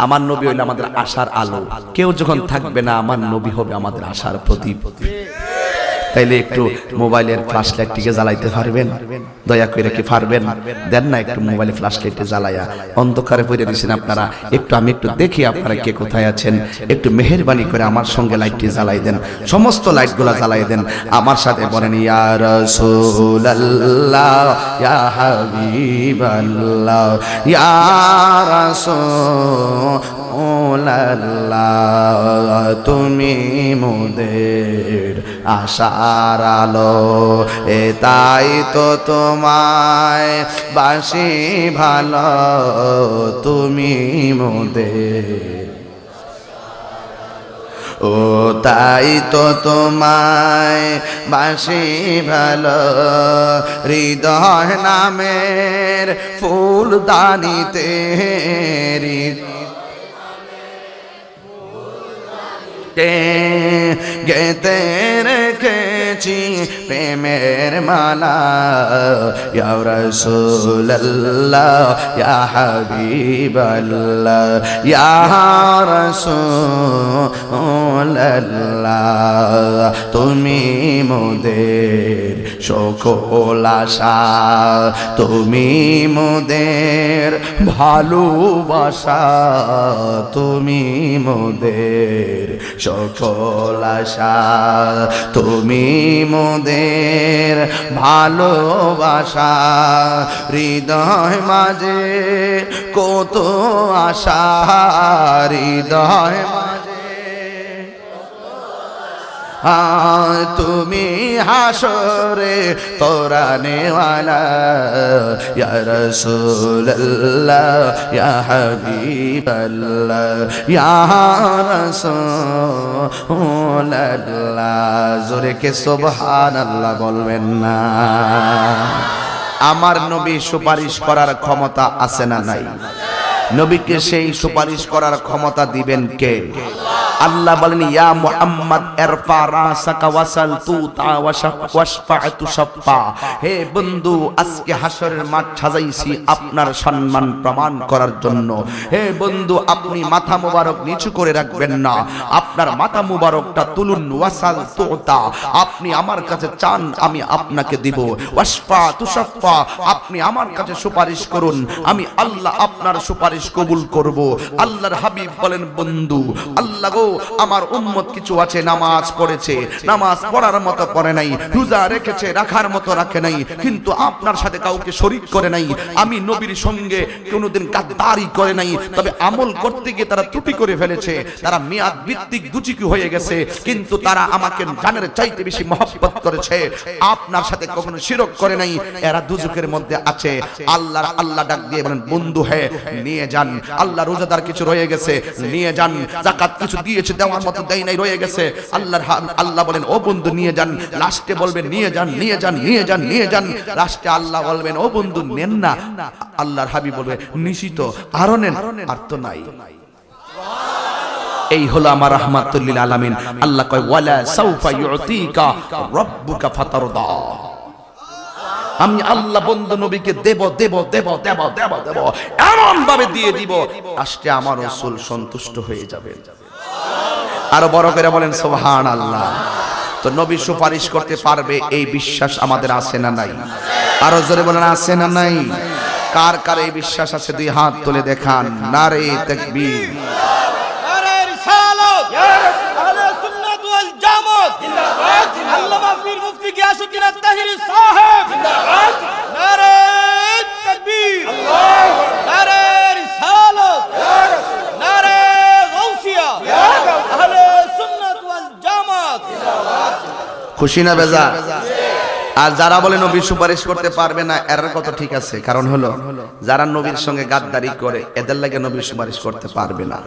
আমার নবী হইল আমাদের আশার আলো, কেউ যখন থাকবে না আমার নবী হবে আমাদের আশার প্রদীপ। তাইলে একটু মোবাইলের ফ্ল্যাশ লাইটটিকে জ্বালাইতে পারবেন? দয়া করে কি পারবেন? দেন না একটু মোবাইলে ফ্ল্যাশ লাইটে জ্বালায়া, অন্ধকারে পড়ে দিয়েছেন আপনারা, একটু আমি একটু দেখি আপনারা কে কোথায় আছেন, একটু মেহেরবানি করে আমার সঙ্গে লাইটটি জ্বালাই দেন, সমস্ত লাইটগুলা জ্বালাই দেন, আমার সাথে বলেন ইয়া রাসূলুল্লাহ ইয়া হাবিবাল্লাহ ইয়া রাসূলুল্লাহ, তুমি মোদের আশার আলো, এ তাই তো তোমায় বাসি ভালো, তুমি মোদের ও তাই তো তোমায় বাসি ভালো, হৃদয় নামের ফুলদানিতে গেতে রেখেছি প্রেমের মালা, ইয়া রাসূলুল্লাহ ইয়া হাবিবাল্লাহ ইয়া রাসূলুল্লাহ, তুমি মোদের সকল আশা, তুমি মোদের ভালোবাসা, তুমি মোদের সকল আশা, তুমি মোদের ভালোবাসা, হৃদয় মাঝে কত আশা, হৃদয় মাঝে তুমি হাসরে তোরানেওয়ালা, ইয়া রাসূলুল্লাহ ইয়া হাবিবাল্লাহ ইয়া রাসূলুল্লাহ। জোরে কে সুবহানাল্লাহ বলবেন না? আমার নবী সুপারিশ করার ক্ষমতা আছে না নাই? নবীকে সেই সুপারিশ করার ক্ষমতা দিবেন কে? আল্লাহ বলেন, ইয়া মুহাম্মদ ইরফা রাসাকা ওয়াসাল তুতা ওয়াশফা'তু শাফা। হে বন্ধু, আজকে হাসরের মাঠ সাজাইছি আপনার সম্মান প্রমাণ করার জন্য। হে বন্ধু, আপনি মাথা মুবারক নিচু করে রাখবেন না, আপনার মাথা মুবারকটা তুলুন। ওয়াসাল তুতা, আপনি আমার কাছে চান, আমি আপনাকে দিব। ওয়াশফা'তু শাফা, আপনি আমার কাছে সুপারিশ করুন, আমি আল্লাহ আপনার সুপারিশ কবুল করব। আল্লাহর হাবিব বলেন, বন্ধু আল্লাহ গো, আমার উম্মত কিছু আছে নামাজ পড়েছে, নামাজ পড়ার মতো পড়ে নাই, রোজা রেখেছে, রাখার মতো রাখে নাই, কিন্তু আপনার সাথে কাউকে শরীক করে নাই। আমি নবীর সঙ্গে কোনোদিন গাদ্দারি করে নাই, তবে আমল করতে গিয়ে তারা ত্রুটি করে ফেলেছে, তারা মেয়াদ ভিত্তিক দুচিকি হয়ে গেছে, কিন্তু তারা আমাকে জানের চাইতে বেশি মহব্বত করেছে, আপনার সাথে কখনো শিরক করে নাই, এরা দুজকের মধ্যে আছে। আল্লাহ ডাক দিয়ে বলেন, বন্ধু হে নিয়ে যান। আল্লাহ রোজাদার কিছু রয়ে গেছে নিয়ে যান, যাকাত কিছু দিয়েছে দেওয়ার মতো দেয় নাই রয়ে গেছে, আল্লাহ বলেন ও বন্ধু নিয়ে যান। লাস্টে বলবেন নিয়ে যান নিয়ে যান নিয়ে যান নিয়ে যান, লাস্টে আল্লাহ বলবেন ও বন্ধু নেন না। আল্লাহর হাবিব বলবে নিশিত আরো নেন, আর তো নাই। এই হলো আমার রাহমাতুল লিল আলামিন। আল্লাহ কয় ওয়ালা সাউফা ইউতিকা রাব্বুকা ফাতারদা। আমি আল্লাহ বন্ধু নবীকে দেব দেব দেব দেব দেব দেব, এমন ভাবে দিয়ে দিব লাস্টে আমার রাসূল সন্তুষ্ট হয়ে যাবে। আরো বড় করে বলেন সুবহানাল্লাহ। তো নবী সুপারিশ করতে পারবে, এই বিশ্বাস আমাদের আছে না নাই? আরো জোরে বলেন আছে না নাই? কার কার এই বিশ্বাস আছে? দুই হাত তুলে দেখান। নারে তাকবীর, নারে রিসালাত, আহলে সুন্নাত ওয়াল জামাত জিন্দাবাদ, আল্লামা পীর মুফতি গিয়াসউদ্দিন আত-তাহিরি সাহেব জিন্দাবাদ, নারে তাকবীর, আল্লাহু নারে রিসালাত, নারে গাউসিয়া, আহলে সুন্নাত ওয়াল জামাত জিন্দাবাদ। খুশি না বেজা? আর যারা বলে নবী সুপারিশ করতে পারবে না, এর কথা ঠিক আছে, কারণ হলো যারা নবীর সঙ্গে গাদ্দারি করে এদের লাগে নবী সুপারিশ করতে পারবে না,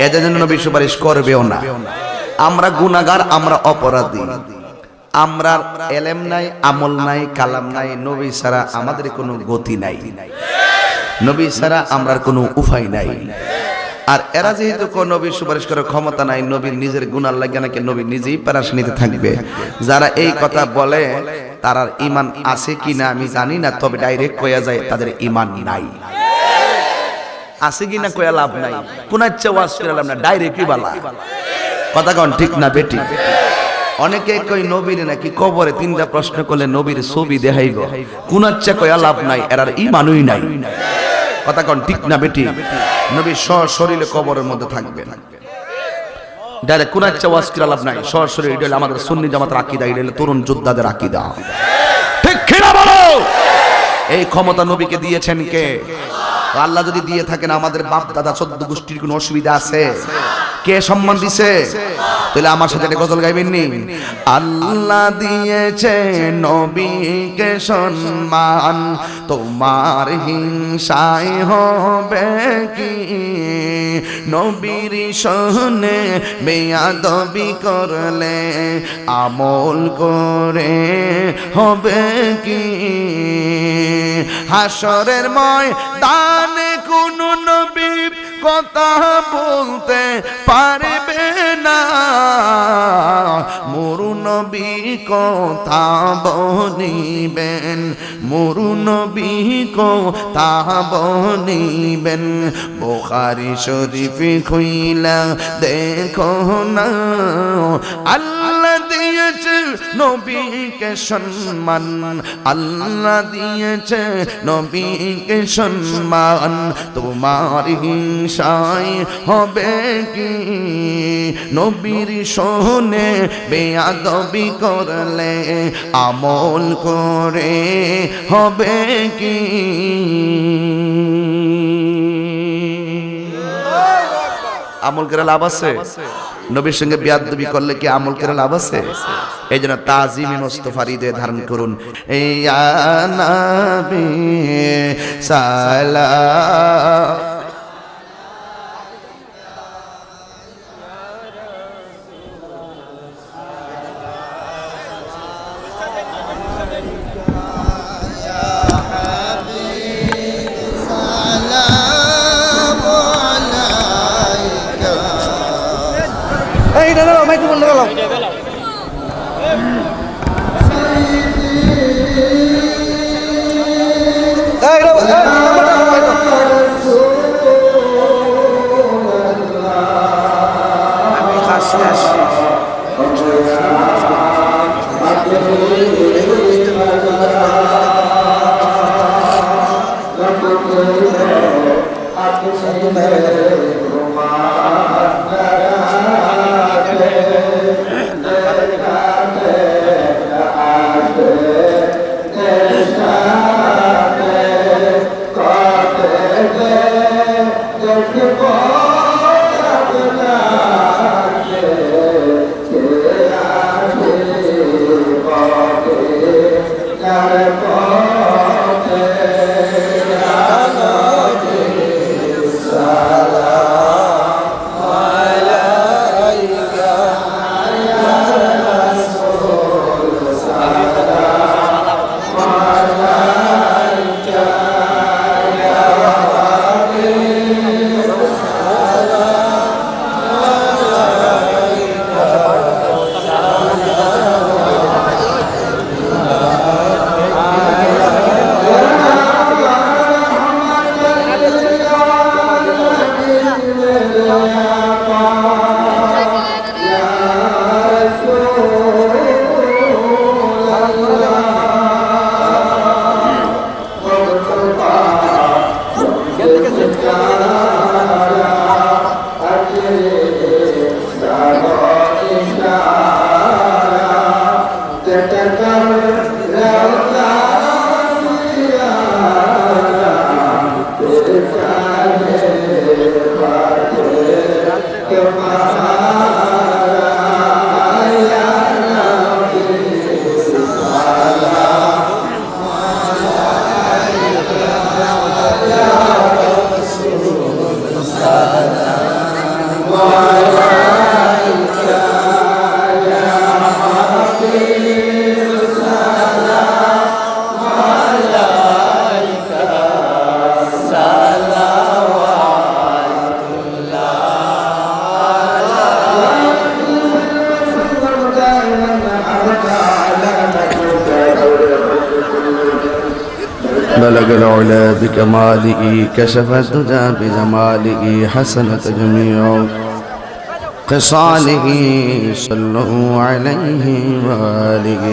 এদের জন্য নবী সুপারিশ করবেও না। আমরা গুনাহগার, আমরা অপরাধী, আমরা এলেম নাই, আমল নাই, কালাম নাই, নবী ছাড়া আমাদের কোনো গতি নাই, নবী ছাড়া আমরার কোনো উপায় নাই। আর এরা যেহেতু কোন নবীর সুপারিশ করার ক্ষমতা নাই, নবীর নিজের গুনার লাগে নাকি নবী নিজেই পেরেশানিতে থাকবে। যারা এই কথা বলে তার ঈমান আছে কিনা আমি জানি না, তবে ডাইরেক্ট কয়া যায় তাদের ঈমান নাই। আছে কিনা কয়া লাভ নাই, কোন ইচ্ছা ওয়াজ করে লাভ না, ডাইরেক্টই বলা কথা কোন ঠিক না বেটি? অনেকে কই নবীর নাকি কবরে তিনটা প্রশ্ন করলে নবীর ছবি দেখাইব, কোন ইচ্ছা কয়া লাভ নাই, এরার ঈমানই নাই। কথা কোন ঠিক না বেটি? নবী সশরীরে কবরের মধ্যে থাকবেন, ডাইরেক্ট কোন ইচ্ছা ওয়াজ করে লাভ নাই। সশরীরে এটা হলো আমাদের সুন্নি জামাতের আকীদা, এটা হলো তরুণ যোদ্ধাদের আকীদা, ঠিক কি না বলো? এই ক্ষমতা নবীকে দিয়েছেন কে? আল্লাহ যদি দিয়ে থাকেন আমাদের বাপ দাদা 14 গোষ্ঠীর কোনো অসুবিধা আছে? কে সম্মান দিছে? তাহলে আমার সাথে একটা গজল গাইবেন নি? আল্লাহ দিয়েছে নবীকে সম্মান, তোমার হিংসায় হবে কি? নবীর সহনে বেয়াদবি করলে আমল করে হবে কি? হাসরের ময়দানে কোন নবী কথা বলতে পারবে না, মরু নবী কথা বলিবেন, মরু নবী কথা বলিবেন। বুখারী শরীফ খুইলা দেখো না, আল্লাহ দিয়েছে নবীকে সম্মান, আল্লাহ দিয়েছে নবীকে সম্মান, তোমার হিংসায় হবে কি? নবীর সহনে বেয়াদবি করলে আমল করে হবে কি? আমল করে লাভ আছে? নবীর সঙ্গে বেয়াদবি করলে কি আমল করে লাভ আছে? এই জন্য তাজিমি মুস্তাফার ঈদে ধারণ করুন, ইয়া নবী সালাম। এই দাদা মাইক্রোফোন লাগাও। আমি কাছে আসি। بلغ العلا بكماله كشف الدجى بجماله حسنت جميع خصاله صلوا عليه وآله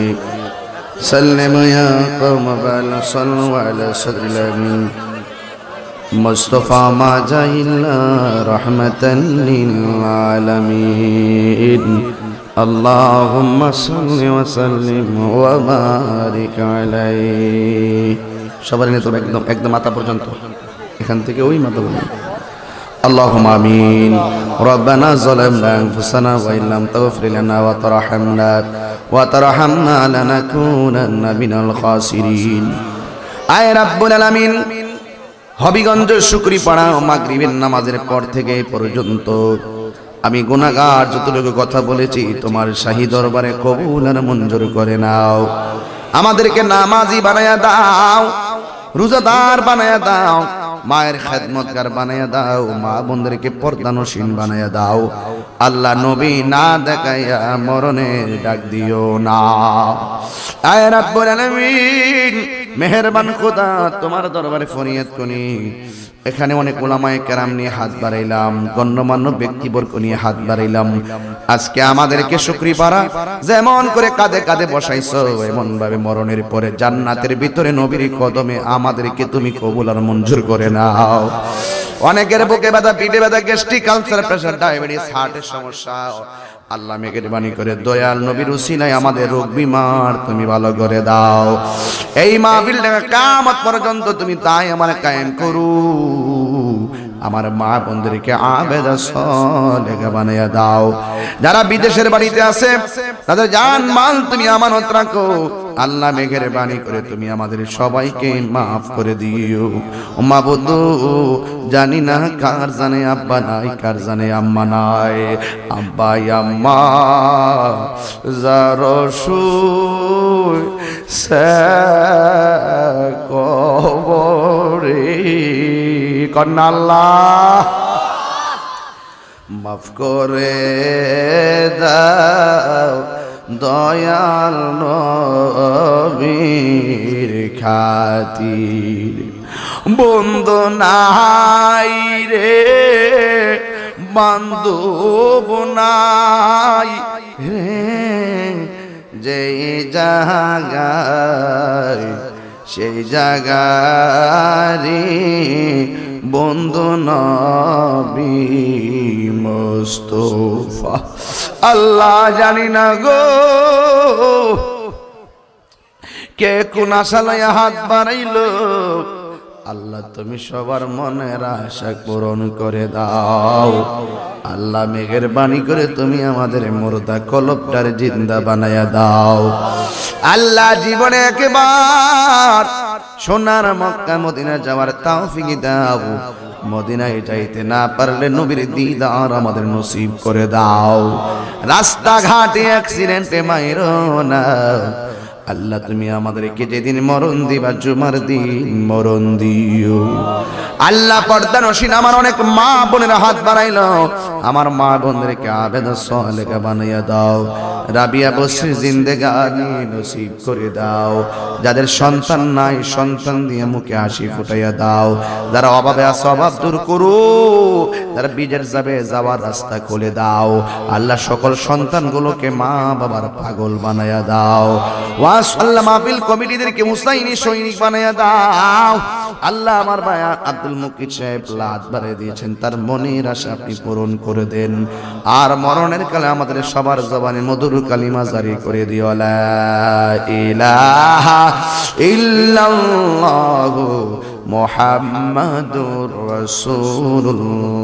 سلم يا قوم بل صلوا على صدر الأمين مصطفى ما جاء إلا رحمة للعالمين اللهم صل وسلم وبارك عليه সবার নিয়ে তো একদম মাথা পর্যন্ত, এখান থেকে ওই মাথা পর্যন্ত। اللهم آمين ربنا ظلمنا أنفسنا وإن لم تغفر لنا وترحمنا لنكونن من الخاسرين আয় রাব্বুল আলামিন হবিগঞ্জ শুকরিপাড়া মাগরিবের নামাজের পর থেকে এই পর্যন্ত আমি গুনাহগার যতটুকু কথা বলেছি তোমার শাহী দরবারে কবুল আর মঞ্জুর করে নাও আমাদেরকে নামাজি বানায়া দাও রোজাদার বানায়া দাও মায়ের খেদমতগার বানায়া দাও মা বোনদেরকে পর্দানশীল বানায়া দাও আল্লাহ নবী না দেখাইয়া মরণের ডাক দিও না আয় রাব্বুল আলামিন মেহেরবান খোদা তোমার দরবারে ফরিয়াদ করি এখানে অনেক উলামায়ে কেরাম নিয়ে হাত বাড়াইলাম গণ্যমান্য ব্যক্তিবর্গ নিয়ে হাত বাড়াইলাম আজকে আমাদেরকে শুকরিপাড়া যেমন করে কাঁধে কাঁধে বসাইছো এমন ভাবে মরণের পরে জান্নাতের ভিতরে নবীর কদমে আমাদেরকে তুমি কবুল আর মঞ্জুর করে নাও অনেকের বুকে ব্যথা পিঠে ব্যথা গ্যাস্ট্রিক আলসার প্রেসার ডায়াবেটিস হার্টের সমস্যা আল্লাহ মেহেরবানি করে দয়াল নবীর উসিলায় আমাদের রোগ বিমার তুমি ভালো করে দাও এই মাহফিলটা কিয়ামত পর্যন্ত তুমি তাই আমার কায়েম করু আমার মা বোনদেরকে আবেদা সলেহা বানায়া দাও যারা বিদেশের বাড়িতে আছে তাদের জান মাল তুমি আমানত রাখো আল্লাহ মেহেরবানি করে তুমি আমাদের সবাইকে মাফ করে দিও মাবুদ জানি না কার জানে আব্বা নাই কার জানে আম্মা নাই আব্বা আম্মা জারসু সে কবরে কন্না আল্লাহ মাফ করে দাও দয়াল নবীর খাতির বন্ধু নাই রে বান্ধব নাই রে যেই জায়গায় সেই জায়গারি বন্ধু নবী মুস্তাফা আল্লাহ জানি না গো কে কোন আশা লইয়া হাত বাড়াইলো আল্লাহ তুমি সবার মনের আশা পূরণ করে দাও আল্লাহ মেহেরবানি করে তুমি আমাদের মুর্দা কলবটার জিন্দা বানায়া দাও আল্লাহ জীবনে একবার সোনার মক্কা মদিনা যাওয়ার তৌফিক দাও মদিনায় যাইতে না পারলে নবীর দিদার আমাদের নসিব করে দাও রাস্তাঘাটে অ্যাক্সিডেন্টে মাইরো না আল্লাহ তুমি আমাদেরকে যেদিন মরণ দিবা জুমার দিন মরণ দিও আল্লাহ পর্দানশীল আমার অনেক মা বোনেরা হাত বাড়াইলো আমার মা বোনদেরকে আবেদা সলেহা বানাইয়া দাও রাবিয়া বসির জিন্দেগানি নসিব করে দাও যাদের সন্তান নাই সন্তান দিয়ে মুখে হাসি ফুটাইয়া দাও যারা অভাবে আছে অভাব দূর করো যারা বিজের যাবে যাওয়ার রাস্তা খুলে দাও আল্লাহ সকল সন্তানগুলোকে মা বাবার পাগল বানাইয়া দাও ওয়াস আল্লাহ মাহফিল কমিটিদেরকে মুস্তাইনি সৈনিক বানাইয়া দাও আল্লাহ আমার ভাই আব্দুল মুকিত সাহেব লাত বাড়িয়ে দিয়েছেন তার মনের আশা আপনি পূরণ করে দেন আর মরণের কালে আমাদের সবার জবানে মধুর কালিমা জারি করে দিও লা ইলাহা ইল্লাল্লাহু মুহাম্মাদুর রাসূলুল্লাহ